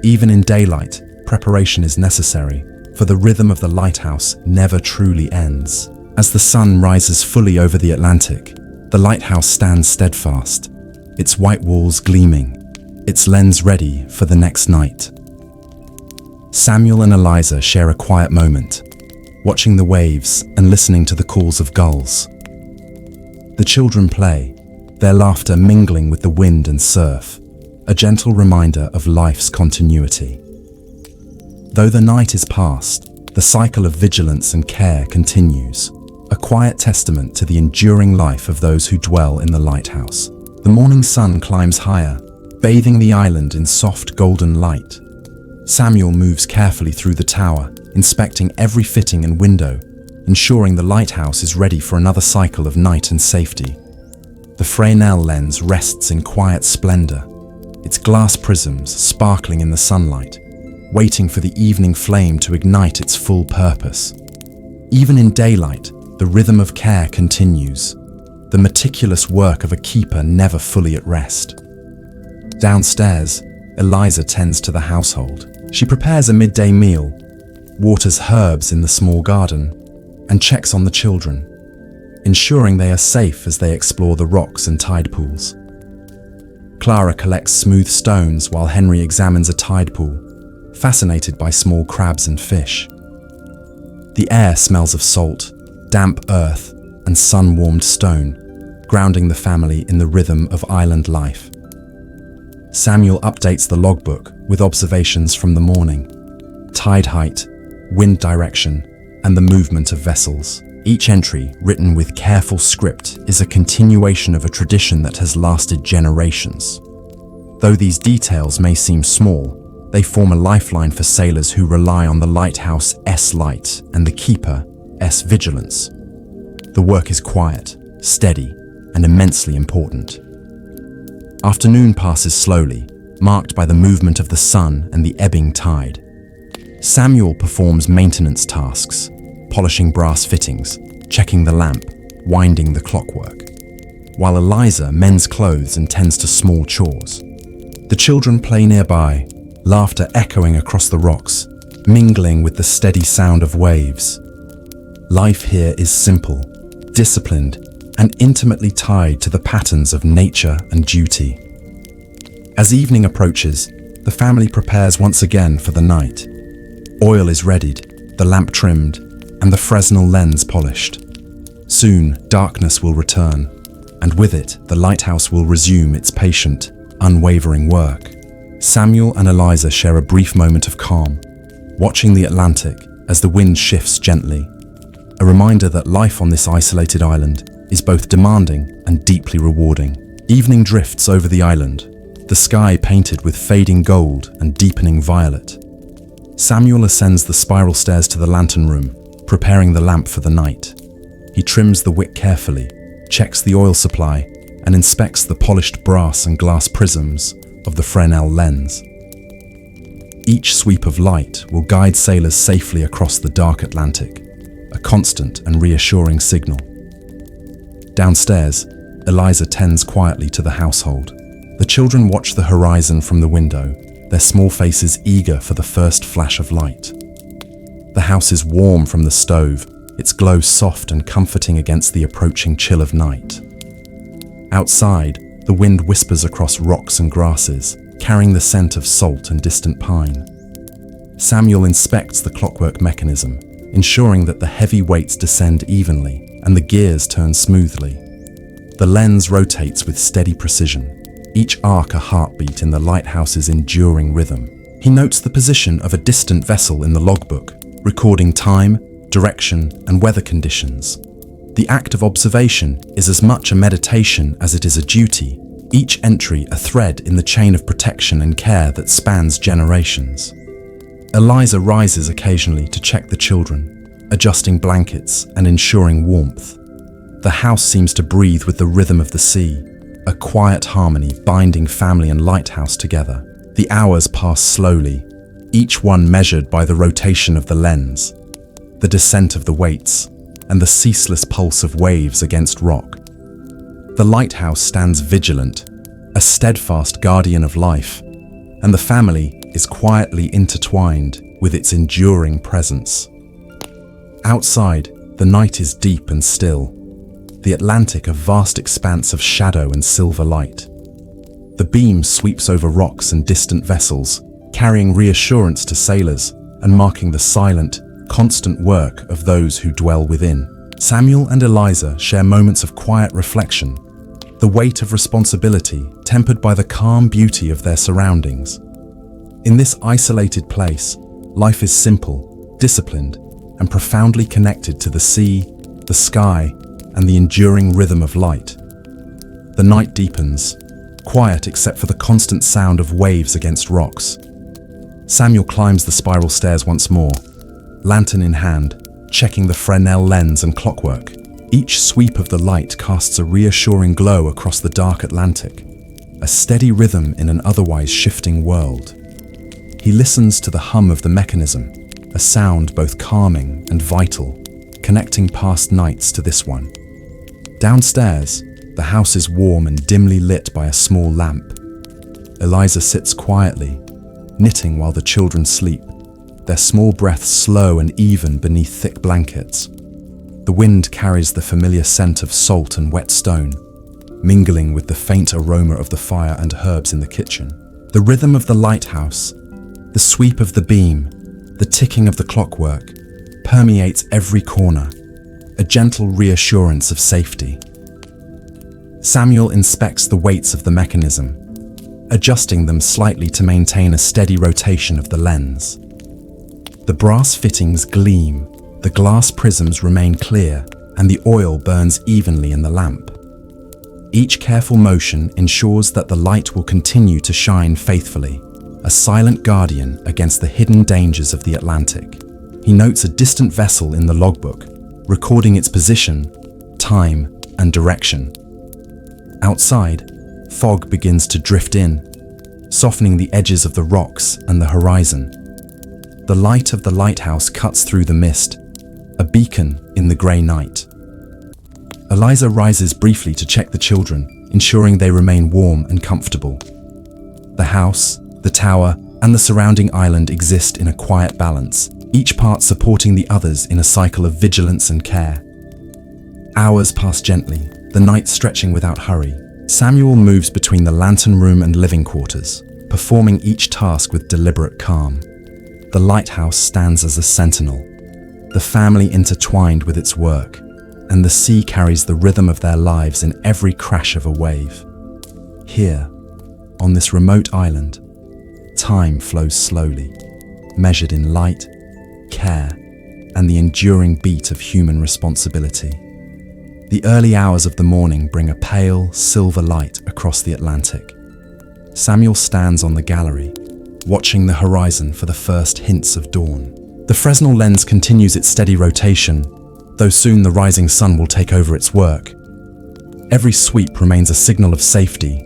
[SPEAKER 1] Even in daylight, preparation is necessary, for the rhythm of the lighthouse never truly ends. As the sun rises fully over the Atlantic, the lighthouse stands steadfast, its white walls gleaming, its lens ready for the next night. Samuel and Eliza share a quiet moment, watching the waves and listening to the calls of gulls. The children play, their laughter mingling with the wind and surf, a gentle reminder of life's continuity. Though the night is past, the cycle of vigilance and care continues, a quiet testament to the enduring life of those who dwell in the lighthouse. The morning sun climbs higher, bathing the island in soft golden light. Samuel moves carefully through the tower, inspecting every fitting and window, ensuring the lighthouse is ready for another cycle of night and safety. The Fresnel lens rests in quiet splendor, its glass prisms sparkling in the sunlight, waiting for the evening flame to ignite its full purpose. Even in daylight, the rhythm of care continues, the meticulous work of a keeper never fully at rest. Downstairs, Eliza tends to the household. She prepares a midday meal, waters herbs in the small garden, and checks on the children, ensuring they are safe as they explore the rocks and tide pools. Clara collects smooth stones while Henry examines a tide pool, fascinated by small crabs and fish. The air smells of salt, damp earth, and sun-warmed stone, grounding the family in the rhythm of island life. Samuel updates the logbook with observations from the morning: tide height, wind direction, and the movement of vessels. Each entry, written with careful script, is a continuation of a tradition that has lasted generations. Though these details may seem small, they form a lifeline for sailors who rely on the lighthouse' light and the keeper's vigilance. The work is quiet, steady, and immensely important. Afternoon passes slowly, marked by the movement of the sun and the ebbing tide. Samuel performs maintenance tasks, polishing brass fittings, checking the lamp, winding the clockwork, while Eliza mends clothes and tends to small chores. The children play nearby, laughter echoing across the rocks, mingling with the steady sound of waves. Life here is simple, disciplined, and intimately tied to the patterns of nature and duty. As evening approaches, the family prepares once again for the night. Oil is readied, the lamp trimmed, and the Fresnel lens polished. Soon, darkness will return, and with it, the lighthouse will resume its patient, unwavering work. Samuel and Eliza share a brief moment of calm, watching the Atlantic as the wind shifts gently, a reminder that life on this isolated island is both demanding and deeply rewarding. Evening drifts over the island, the sky painted with fading gold and deepening violet. Samuel ascends the spiral stairs to the lantern room, preparing the lamp for the night. He trims the wick carefully, checks the oil supply, and inspects the polished brass and glass prisms of the Fresnel lens. Each sweep of light will guide sailors safely across the dark Atlantic, a constant and reassuring signal. Downstairs, Eliza tends quietly to the household. The children watch the horizon from the window, their small faces eager for the first flash of light. The house is warm from the stove, its glow soft and comforting against the approaching chill of night. Outside, the wind whispers across rocks and grasses, carrying the scent of salt and distant pine. Samuel inspects the clockwork mechanism, ensuring that the heavy weights descend evenly and the gears turn smoothly. The lens rotates with steady precision, each arc a heartbeat in the lighthouse's enduring rhythm. He notes the position of a distant vessel in the logbook, recording time, direction, and weather conditions. The act of observation is as much a meditation as it is a duty, each entry a thread in the chain of protection and care that spans generations. Eliza rises occasionally to check the children, adjusting blankets and ensuring warmth. The house seems to breathe with the rhythm of the sea, a quiet harmony binding family and lighthouse together. The hours pass slowly, each one measured by the rotation of the lens, the descent of the weights, and the ceaseless pulse of waves against rock. The lighthouse stands vigilant, a steadfast guardian of life, and the family is quietly intertwined with its enduring presence. Outside, the night is deep and still, the Atlantic a vast expanse of shadow and silver light. The beam sweeps over rocks and distant vessels, carrying reassurance to sailors and marking the silent, constant work of those who dwell within. Samuel and Eliza share moments of quiet reflection, the weight of responsibility tempered by the calm beauty of their surroundings. In this isolated place, life is simple, disciplined, and profoundly connected to the sea, the sky, and the enduring rhythm of light. The night deepens, quiet except for the constant sound of waves against rocks. Samuel climbs the spiral stairs once more, lantern in hand, checking the Fresnel lens and clockwork. Each sweep of the light casts a reassuring glow across the dark Atlantic, a steady rhythm in an otherwise shifting world. He listens to the hum of the mechanism, a sound both calming and vital, connecting past nights to this one. Downstairs, the house is warm and dimly lit by a small lamp. Eliza sits quietly, knitting while the children sleep, their small breaths slow and even beneath thick blankets. The wind carries the familiar scent of salt and wet stone, mingling with the faint aroma of the fire and herbs in the kitchen. The rhythm of the lighthouse, the sweep of the beam, the ticking of the clockwork, permeates every corner, a gentle reassurance of safety. Samuel inspects the weights of the mechanism, adjusting them slightly to maintain a steady rotation of the lens. The brass fittings gleam, the glass prisms remain clear, and the oil burns evenly in the lamp. Each careful motion ensures that the light will continue to shine faithfully, a silent guardian against the hidden dangers of the Atlantic. He notes a distant vessel in the logbook, recording its position, time, and direction. Outside, fog begins to drift in, softening the edges of the rocks and the horizon. The light of the lighthouse cuts through the mist, a beacon in the grey night. Eliza rises briefly to check the children, ensuring they remain warm and comfortable. The house, the tower, and the surrounding island exist in a quiet balance, each part supporting the others in a cycle of vigilance and care. Hours pass gently, the night stretching without hurry. Samuel moves between the lantern room and living quarters, performing each task with deliberate calm. The lighthouse stands as a sentinel, the family intertwined with its work, and the sea carries the rhythm of their lives in every crash of a wave. Here, on this remote island, time flows slowly, measured in light, care, and the enduring beat of human responsibility. The early hours of the morning bring a pale, silver light across the Atlantic. Samuel stands on the gallery, watching the horizon for the first hints of dawn. The Fresnel lens continues its steady rotation, though soon the rising sun will take over its work. Every sweep remains a signal of safety,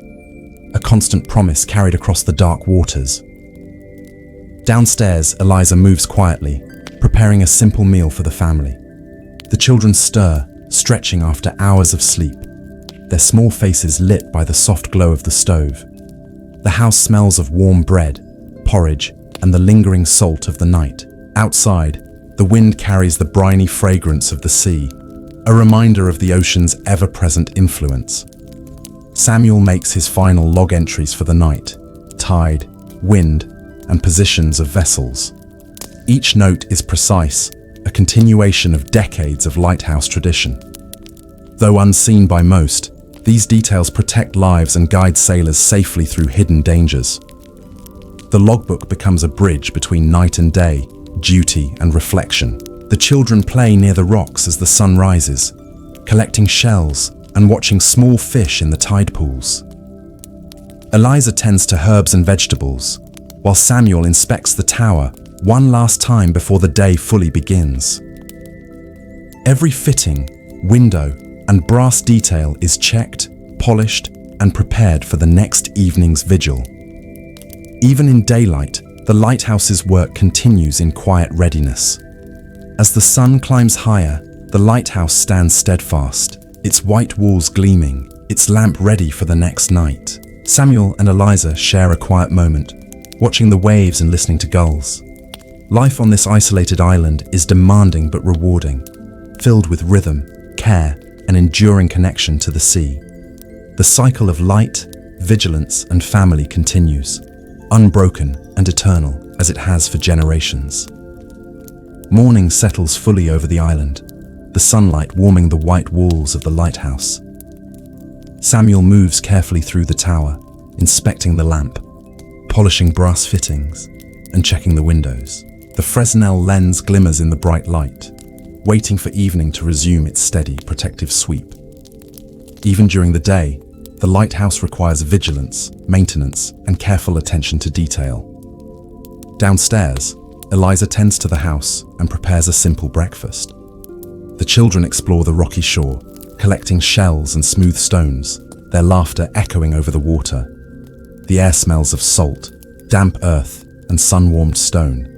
[SPEAKER 1] a constant promise carried across the dark waters. Downstairs, Eliza moves quietly, preparing a simple meal for the family. The children stir, stretching after hours of sleep, their small faces lit by the soft glow of the stove. The house smells of warm bread, porridge, and the lingering salt of the night. Outside, the wind carries the briny fragrance of the sea, a reminder of the ocean's ever-present influence. Samuel makes his final log entries for the night: tide, wind, and positions of vessels. Each note is precise, a continuation of decades of lighthouse tradition. Though unseen by most, these details protect lives and guide sailors safely through hidden dangers. The logbook becomes a bridge between night and day, duty and reflection. The children play near the rocks as the sun rises, collecting shells and watching small fish in the tide pools. Eliza tends to herbs and vegetables, while Samuel inspects the tower one last time before the day fully begins. Every fitting, window, and brass detail is checked, polished, and prepared for the next evening's vigil. Even in daylight, the lighthouse's work continues in quiet readiness. As the sun climbs higher, the lighthouse stands steadfast, its white walls gleaming, its lamp ready for the next night. Samuel and Eliza share a quiet moment, watching the waves and listening to gulls. Life on this isolated island is demanding but rewarding, filled with rhythm, care, and enduring connection to the sea. The cycle of light, vigilance, and family continues, unbroken and eternal as it has for generations. Morning settles fully over the island, the sunlight warming the white walls of the lighthouse. Samuel moves carefully through the tower, inspecting the lamp, polishing brass fittings, and checking the windows. The Fresnel lens glimmers in the bright light, waiting for evening to resume its steady, protective sweep. Even during the day, the lighthouse requires vigilance, maintenance, and careful attention to detail. Downstairs, Eliza tends to the house and prepares a simple breakfast. The children explore the rocky shore, collecting shells and smooth stones, their laughter echoing over the water. The air smells of salt, damp earth, and sun-warmed stone,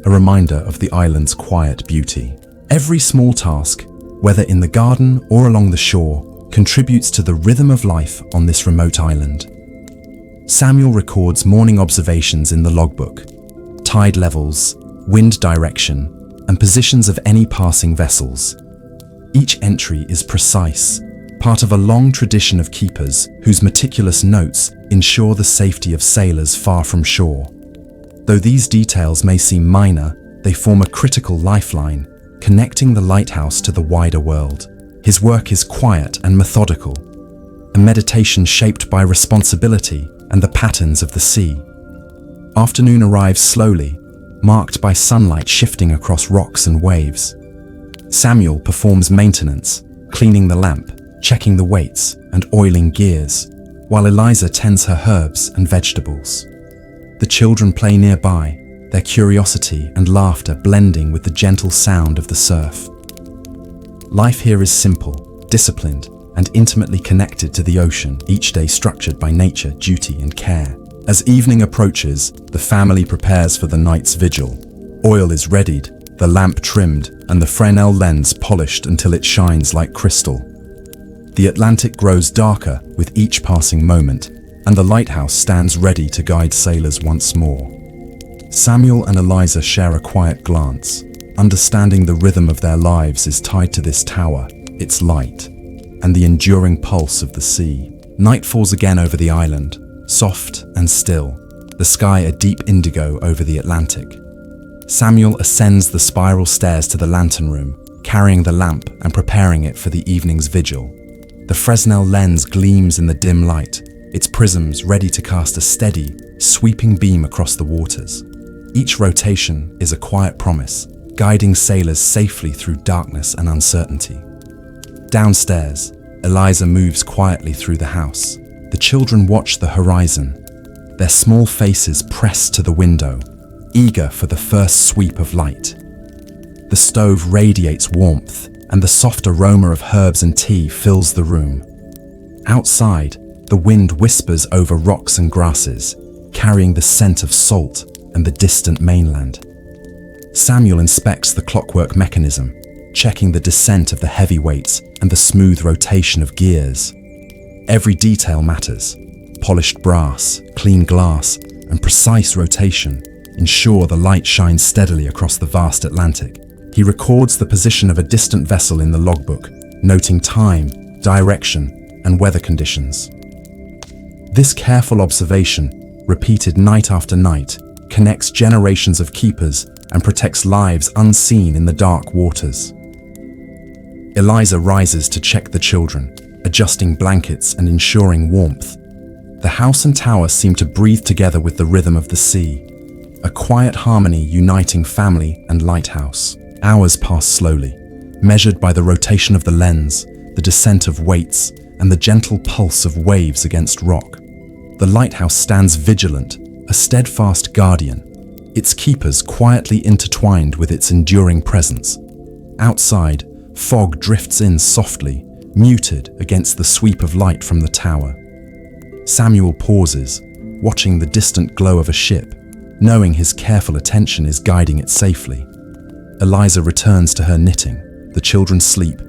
[SPEAKER 1] a reminder of the island's quiet beauty. Every small task, whether in the garden or along the shore, contributes to the rhythm of life on this remote island. Samuel records morning observations in the logbook, tide levels, wind direction, and positions of any passing vessels. Each entry is precise, part of a long tradition of keepers whose meticulous notes ensure the safety of sailors far from shore. Though these details may seem minor, they form a critical lifeline, connecting the lighthouse to the wider world. His work is quiet and methodical, a meditation shaped by responsibility and the patterns of the sea. Afternoon arrives slowly, marked by sunlight shifting across rocks and waves. Samuel performs maintenance, cleaning the lamp, checking the weights, and oiling gears, while Eliza tends her herbs and vegetables. The children play nearby, their curiosity and laughter blending with the gentle sound of the surf. Life here is simple, disciplined, and intimately connected to the ocean, each day structured by nature, duty, and care. As evening approaches, the family prepares for the night's vigil. Oil is readied, the lamp trimmed, and the Fresnel lens polished until it shines like crystal. The Atlantic grows darker with each passing moment, and the lighthouse stands ready to guide sailors once more. Samuel and Eliza share a quiet glance. Understanding the rhythm of their lives is tied to this tower, its light, and the enduring pulse of the sea. Night falls again over the island, soft and still, the sky a deep indigo over the Atlantic. Samuel ascends the spiral stairs to the lantern room, carrying the lamp and preparing it for the evening's vigil. The Fresnel lens gleams in the dim light, its prisms ready to cast a steady, sweeping beam across the waters. Each rotation is a quiet promise, guiding sailors safely through darkness and uncertainty. Downstairs, Eliza moves quietly through the house. The children watch the horizon, their small faces pressed to the window, eager for the first sweep of light. The stove radiates warmth, and the soft aroma of herbs and tea fills the room. Outside, the wind whispers over rocks and grasses, carrying the scent of salt and the distant mainland. Samuel inspects the clockwork mechanism, checking the descent of the heavy weights and the smooth rotation of gears. Every detail matters. Polished brass, clean glass, and precise rotation ensure the light shines steadily across the vast Atlantic. He records the position of a distant vessel in the logbook, noting time, direction, and weather conditions. This careful observation, repeated night after night, connects generations of keepers and protects lives unseen in the dark waters. Eliza rises to check the children, adjusting blankets and ensuring warmth. The house and tower seem to breathe together with the rhythm of the sea, a quiet harmony uniting family and lighthouse. Hours pass slowly, measured by the rotation of the lens, the descent of weights, and the gentle pulse of waves against rock. The lighthouse stands vigilant, a steadfast guardian, its keepers quietly intertwined with its enduring presence. Outside, fog drifts in softly, muted against the sweep of light from the tower. Samuel pauses, watching the distant glow of a ship, knowing his careful attention is guiding it safely. Eliza returns to her knitting, the children sleep,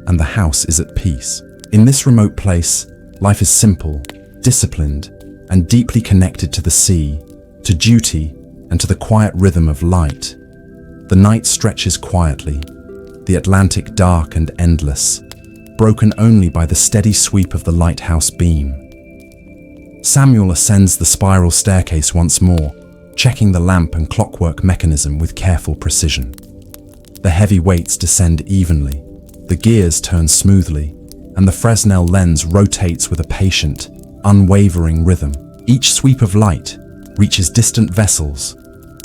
[SPEAKER 1] and the house is at peace. In this remote place, life is simple, disciplined, and deeply connected to the sea, to duty, and to the quiet rhythm of light. The night stretches quietly, the Atlantic dark and endless, broken only by the steady sweep of the lighthouse beam. Samuel ascends the spiral staircase once more, checking the lamp and clockwork mechanism with careful precision. The heavy weights descend evenly, the gears turn smoothly, and the Fresnel lens rotates with a patient, unwavering rhythm. Each sweep of light reaches distant vessels,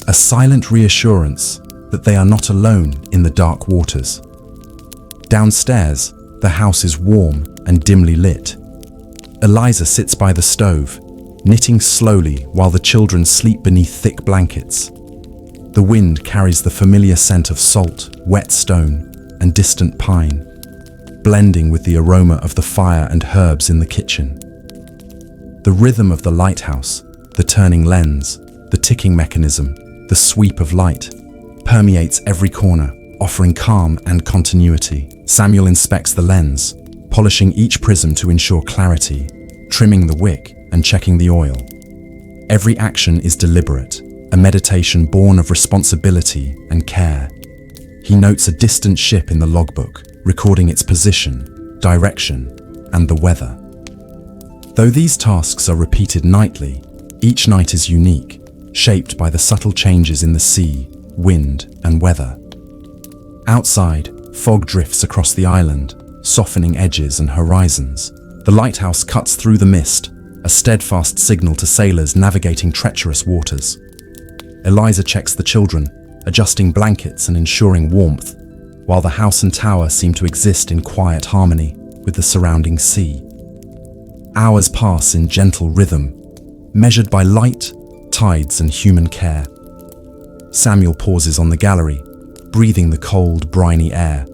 [SPEAKER 1] a silent reassurance that they are not alone in the dark waters. Downstairs, the house is warm and dimly lit. Eliza sits by the stove, knitting slowly while the children sleep beneath thick blankets. The wind carries the familiar scent of salt, wet stone, and distant pine, blending with the aroma of the fire and herbs in the kitchen. The rhythm of the lighthouse, the turning lens, the ticking mechanism, the sweep of light, permeates every corner, offering calm and continuity. Samuel inspects the lens, polishing each prism to ensure clarity, trimming the wick and checking the oil. Every action is deliberate, a meditation born of responsibility and care. He notes a distant ship in the logbook, recording its position, direction, and the weather. Though these tasks are repeated nightly, each night is unique, shaped by the subtle changes in the sea, wind, and weather. Outside, fog drifts across the island, softening edges and horizons. The lighthouse cuts through the mist, a steadfast signal to sailors navigating treacherous waters. Eliza checks the children, adjusting blankets and ensuring warmth, while the house and tower seem to exist in quiet harmony with the surrounding sea. Hours pass in gentle rhythm, measured by light, tides, and human care. Samuel pauses on the gallery, breathing the cold, briny air,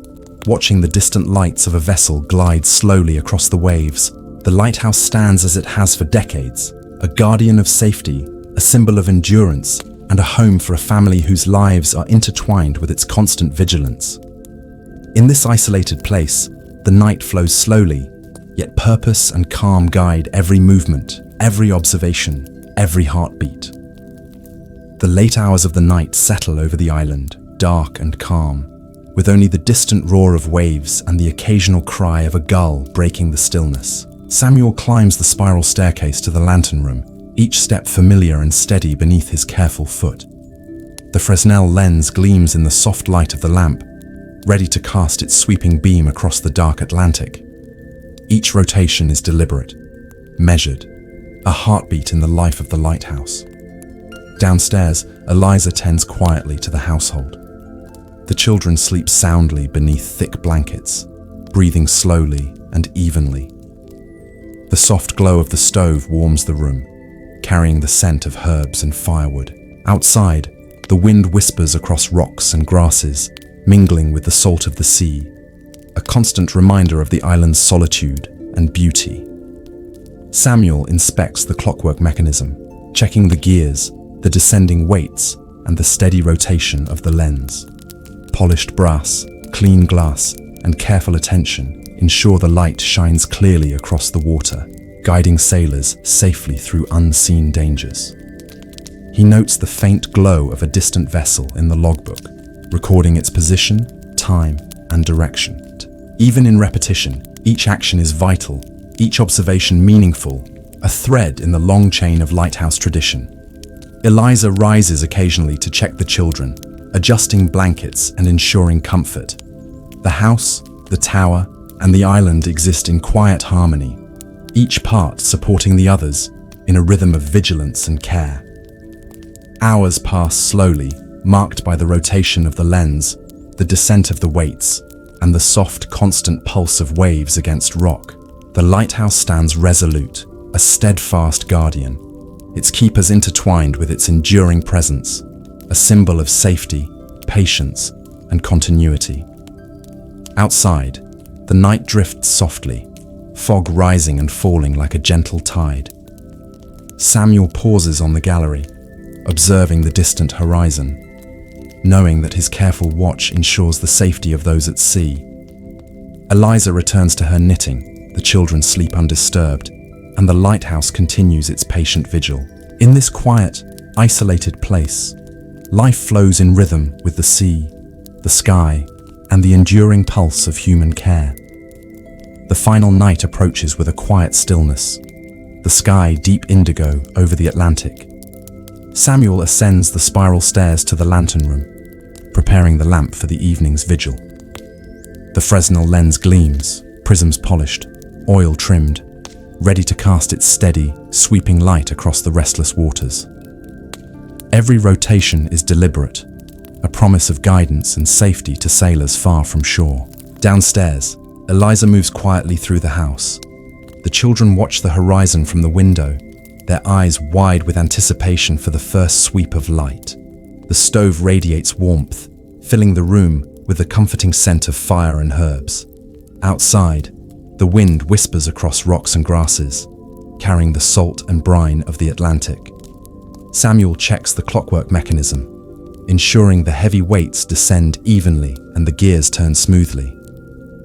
[SPEAKER 1] watching the distant lights of a vessel glide slowly across the waves. The lighthouse stands as it has for decades, a guardian of safety, a symbol of endurance, and a home for a family whose lives are intertwined with its constant vigilance. In this isolated place, the night flows slowly, yet purpose and calm guide every movement, every observation, every heartbeat. The late hours of the night settle over the island, dark and calm, with only the distant roar of waves and the occasional cry of a gull breaking the stillness. Samuel climbs the spiral staircase to the lantern room, each step familiar and steady beneath his careful foot. The Fresnel lens gleams in the soft light of the lamp, ready to cast its sweeping beam across the dark Atlantic. Each rotation is deliberate, measured, a heartbeat in the life of the lighthouse. Downstairs, Eliza tends quietly to the household. The children sleep soundly beneath thick blankets, breathing slowly and evenly. The soft glow of the stove warms the room, carrying the scent of herbs and firewood. Outside, the wind whispers across rocks and grasses, mingling with the salt of the sea, a constant reminder of the island's solitude and beauty. Samuel inspects the clockwork mechanism, checking the gears, the descending weights, and the steady rotation of the lens. Polished brass, clean glass, and careful attention ensure the light shines clearly across the water, guiding sailors safely through unseen dangers. He notes the faint glow of a distant vessel in the logbook, recording its position, time, and direction. Even in repetition, each action is vital, each observation meaningful, a thread in the long chain of lighthouse tradition. Eliza rises occasionally to check the children, adjusting blankets and ensuring comfort. The house, the tower, and the island exist in quiet harmony, each part supporting the others in a rhythm of vigilance and care. Hours pass slowly, marked by the rotation of the lens, the descent of the weights, and the soft, constant pulse of waves against rock. The lighthouse stands resolute, a steadfast guardian, its keepers intertwined with its enduring presence, a symbol of safety, patience, and continuity. Outside, the night drifts softly, fog rising and falling like a gentle tide. Samuel pauses on the gallery, observing the distant horizon, knowing that his careful watch ensures the safety of those at sea. Eliza returns to her knitting, the children sleep undisturbed, and the lighthouse continues its patient vigil. In this quiet, isolated place, life flows in rhythm with the sea, the sky, and the enduring pulse of human care. The final night approaches with a quiet stillness, the sky deep indigo over the Atlantic. Samuel ascends the spiral stairs to the lantern room, preparing the lamp for the evening's vigil. The Fresnel lens gleams, prisms polished, oil trimmed, ready to cast its steady, sweeping light across the restless waters. Every rotation is deliberate, a promise of guidance and safety to sailors far from shore. Downstairs, Eliza moves quietly through the house. The children watch the horizon from the window, their eyes wide with anticipation for the first sweep of light. The stove radiates warmth, filling the room with the comforting scent of fire and herbs. Outside, the wind whispers across rocks and grasses, carrying the salt and brine of the Atlantic. Samuel checks the clockwork mechanism, ensuring the heavy weights descend evenly and the gears turn smoothly.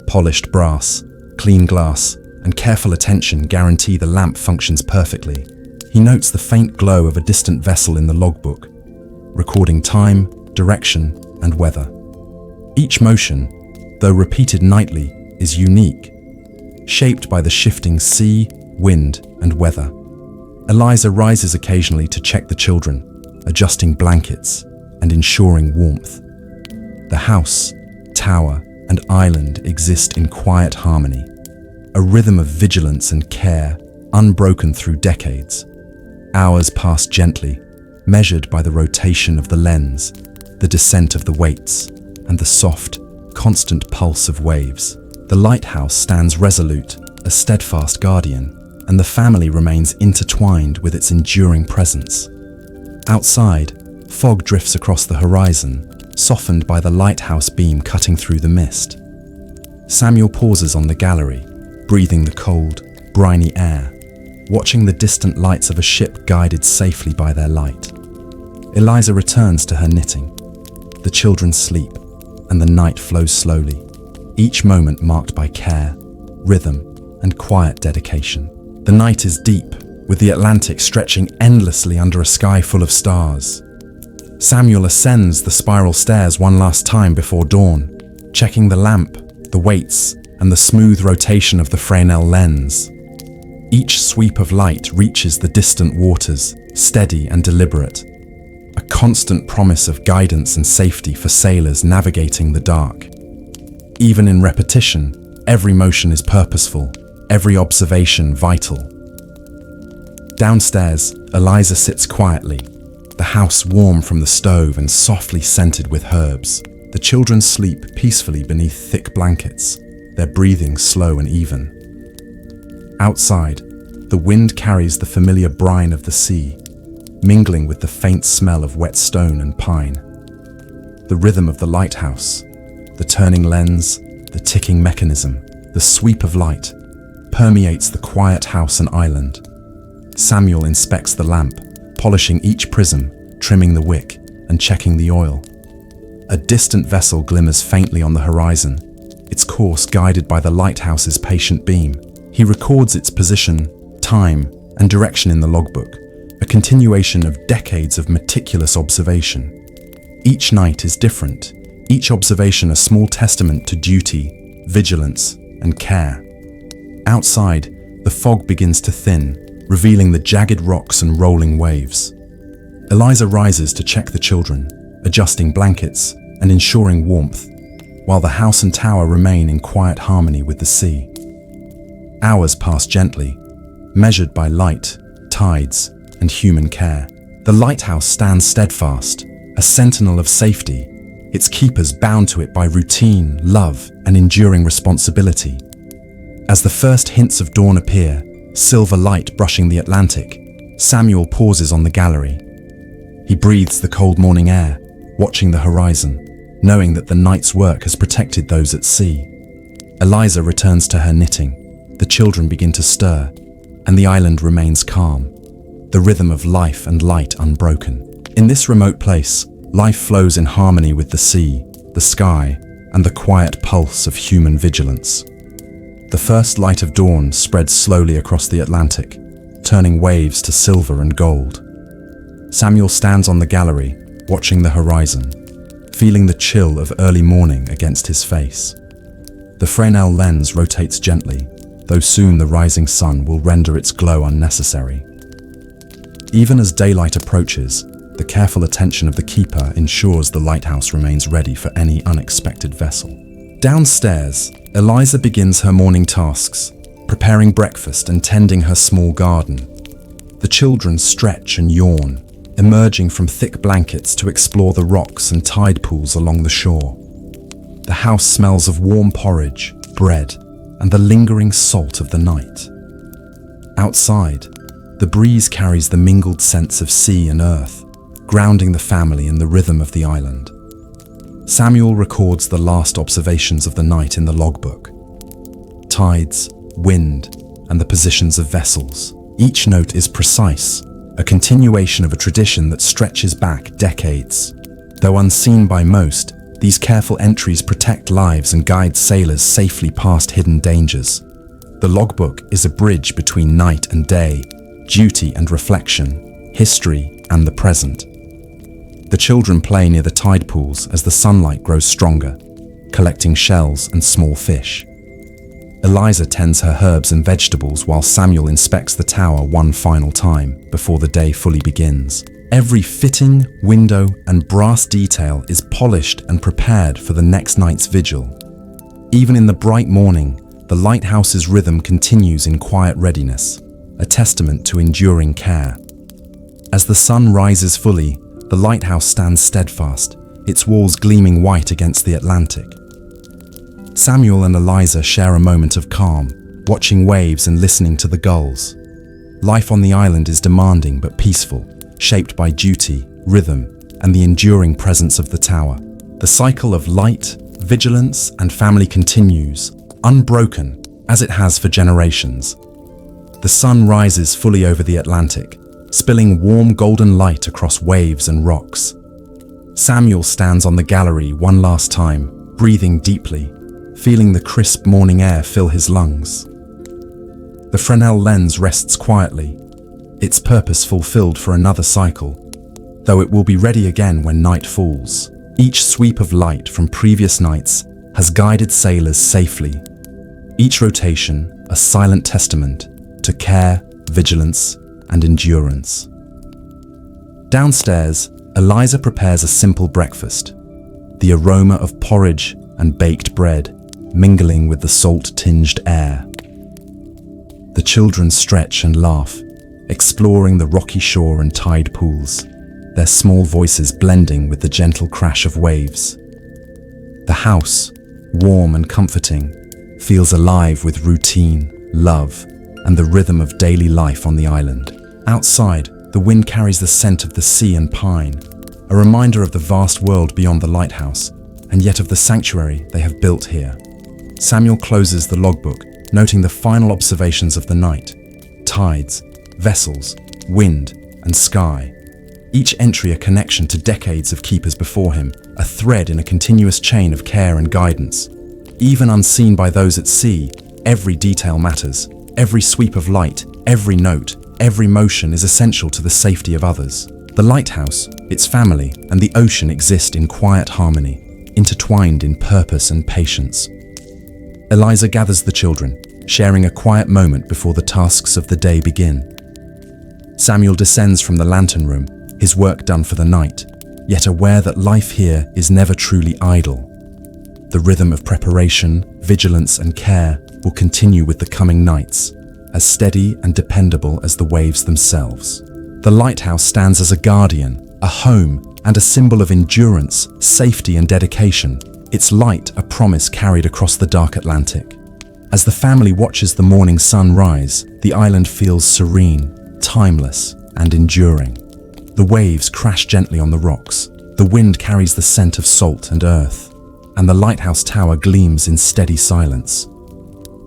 [SPEAKER 1] Polished brass, clean glass, and careful attention guarantee the lamp functions perfectly. He notes the faint glow of a distant vessel in the logbook, recording time, direction, and weather. Each motion, though repeated nightly, is unique, shaped by the shifting sea, wind, and weather. Eliza rises occasionally to check the children, adjusting blankets and ensuring warmth. The house, tower, and island exist in quiet harmony, a rhythm of vigilance and care, unbroken through decades. Hours pass gently, measured by the rotation of the lens, the descent of the weights, and the soft, constant pulse of waves. The lighthouse stands resolute, a steadfast guardian, and the family remains intertwined with its enduring presence. Outside, fog drifts across the horizon, softened by the lighthouse beam cutting through the mist. Samuel pauses on the gallery, breathing the cold, briny air, watching the distant lights of a ship guided safely by their light. Eliza returns to her knitting. The children sleep, and the night flows slowly, each moment marked by care, rhythm, and quiet dedication. The night is deep, with the Atlantic stretching endlessly under a sky full of stars. Samuel ascends the spiral stairs one last time before dawn, checking the lamp, the weights, and the smooth rotation of the Fresnel lens. Each sweep of light reaches the distant waters, steady and deliberate, a constant promise of guidance and safety for sailors navigating the dark. Even in repetition, every motion is purposeful, every observation vital. Downstairs, Eliza sits quietly, the house warm from the stove and softly scented with herbs. The children sleep peacefully beneath thick blankets, their breathing slow and even. Outside, the wind carries the familiar brine of the sea, mingling with the faint smell of wet stone and pine. The rhythm of the lighthouse, the turning lens, the ticking mechanism, the sweep of light, permeates the quiet house and island. Samuel inspects the lamp, polishing each prism, trimming the wick, and checking the oil. A distant vessel glimmers faintly on the horizon, its course guided by the lighthouse's patient beam. He records its position, time, and direction in the logbook, a continuation of decades of meticulous observation. Each night is different, each observation a small testament to duty, vigilance, and care. Outside, the fog begins to thin, revealing the jagged rocks and rolling waves. Eliza rises to check the children, adjusting blankets and ensuring warmth, while the house and tower remain in quiet harmony with the sea. Hours pass gently, measured by light, tides, and human care. The lighthouse stands steadfast, a sentinel of safety, its keepers bound to it by routine, love, and enduring responsibility. As the first hints of dawn appear, silver light brushing the Atlantic, Samuel pauses on the gallery. He breathes the cold morning air, watching the horizon, knowing that the night's work has protected those at sea. Eliza returns to her knitting. The children begin to stir, and the island remains calm, the rhythm of life and light unbroken. In this remote place, life flows in harmony with the sea, the sky, and the quiet pulse of human vigilance. The first light of dawn spreads slowly across the Atlantic, turning waves to silver and gold. Samuel stands on the gallery, watching the horizon, feeling the chill of early morning against his face. The Fresnel lens rotates gently, though soon the rising sun will render its glow unnecessary. Even as daylight approaches, the careful attention of the keeper ensures the lighthouse remains ready for any unexpected vessel. Downstairs, Eliza begins her morning tasks, preparing breakfast and tending her small garden. The children stretch and yawn, emerging from thick blankets to explore the rocks and tide pools along the shore. The house smells of warm porridge, bread, and the lingering salt of the night. Outside, the breeze carries the mingled scents of sea and earth, grounding the family in the rhythm of the island. Samuel records the last observations of the night in the logbook. Tides, wind, and the positions of vessels. Each note is precise, a continuation of a tradition that stretches back decades. Though unseen by most, these careful entries protect lives and guide sailors safely past hidden dangers. The logbook is a bridge between night and day, duty and reflection, history and the present. The children play near the tide pools as the sunlight grows stronger, collecting shells and small fish. Eliza tends her herbs and vegetables while Samuel inspects the tower one final time before the day fully begins. Every fitting, window, and brass detail is polished and prepared for the next night's vigil. Even in the bright morning, the lighthouse's rhythm continues in quiet readiness, a testament to enduring care. As the sun rises fully, the lighthouse stands steadfast, its walls gleaming white against the Atlantic. Samuel and Eliza share a moment of calm, watching waves and listening to the gulls. Life on the island is demanding but peaceful, shaped by duty, rhythm, and the enduring presence of the tower. The cycle of light, vigilance, and family continues, unbroken, as it has for generations. The sun rises fully over the Atlantic, spilling warm golden light across waves and rocks. Samuel stands on the gallery one last time, breathing deeply, feeling the crisp morning air fill his lungs. The Fresnel lens rests quietly, its purpose fulfilled for another cycle, though it will be ready again when night falls. Each sweep of light from previous nights has guided sailors safely, each rotation a silent testament to care, vigilance, and endurance. Downstairs, Eliza prepares a simple breakfast, the aroma of porridge and baked bread mingling with the salt-tinged air. The children stretch and laugh, exploring the rocky shore and tide pools, their small voices blending with the gentle crash of waves. The house, warm and comforting, feels alive with routine, love, and the rhythm of daily life on the island. Outside, the wind carries the scent of the sea and pine, a reminder of the vast world beyond the lighthouse, and yet of the sanctuary they have built here. Samuel closes the logbook, noting the final observations of the night: tides, vessels, wind, and sky. Each entry a connection to decades of keepers before him, a thread in a continuous chain of care and guidance. Even unseen by those at sea, every detail matters. Every sweep of light, every note, every motion is essential to the safety of others. The lighthouse, its family, and the ocean exist in quiet harmony, intertwined in purpose and patience. Eliza gathers the children, sharing a quiet moment before the tasks of the day begin. Samuel descends from the lantern room, his work done for the night, yet aware that life here is never truly idle. The rhythm of preparation, vigilance, and care will continue with the coming nights, as steady and dependable as the waves themselves. The lighthouse stands as a guardian, a home, and a symbol of endurance, safety, and dedication, its light a promise carried across the dark Atlantic. As the family watches the morning sun rise, the island feels serene, timeless, and enduring. The waves crash gently on the rocks, the wind carries the scent of salt and earth, and the lighthouse tower gleams in steady silence.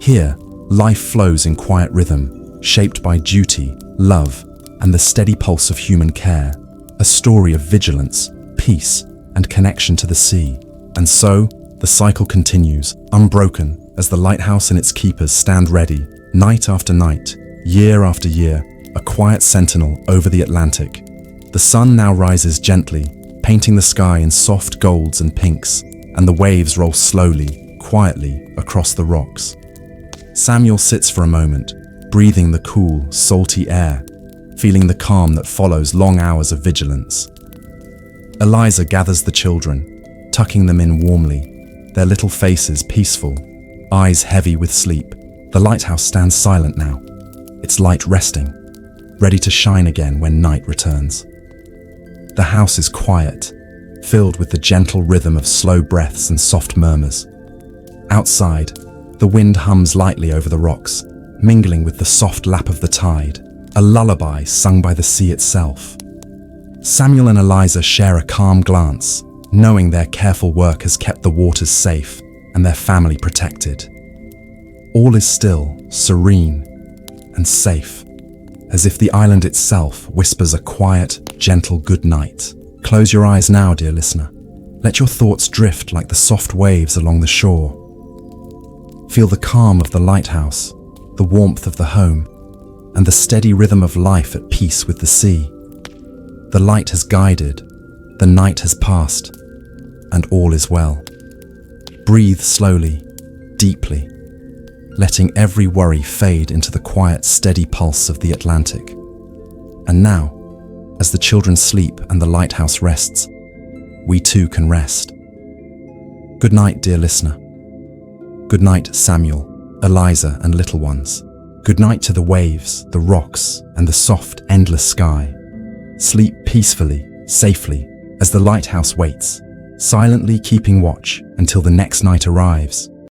[SPEAKER 1] Here, life flows in quiet rhythm, shaped by duty, love, and the steady pulse of human care, a story of vigilance, peace, and connection to the sea. And so, the cycle continues, unbroken, as the lighthouse and its keepers stand ready, night after night, year after year, a quiet sentinel over the Atlantic. The sun now rises gently, painting the sky in soft golds and pinks, and the waves roll slowly, quietly, across the rocks. Samuel sits for a moment, breathing the cool, salty air, feeling the calm that follows long hours of vigilance. Eliza gathers the children, tucking them in warmly, their little faces peaceful, eyes heavy with sleep. The lighthouse stands silent now, its light resting, ready to shine again when night returns. The house is quiet, filled with the gentle rhythm of slow breaths and soft murmurs. Outside, the wind hums lightly over the rocks, mingling with the soft lap of the tide, a lullaby sung by the sea itself. Samuel and Eliza share a calm glance, knowing their careful work has kept the waters safe and their family protected. All is still, serene, and safe, as if the island itself whispers a quiet, gentle good night. Close your eyes now, dear listener. Let your thoughts drift like the soft waves along the shore. Feel the calm of the lighthouse, the warmth of the home, and the steady rhythm of life at peace with the sea. The light has guided, the night has passed, and all is well. Breathe slowly, deeply, letting every worry fade into the quiet, steady pulse of the Atlantic. And now, As the children sleep and the lighthouse rests, we too can rest. Good night, dear listener. Good night, Samuel, Eliza, and little ones. Good night to the waves, the rocks, and the soft, endless sky. Sleep peacefully, safely, as the lighthouse waits, silently keeping watch until the next night arrives.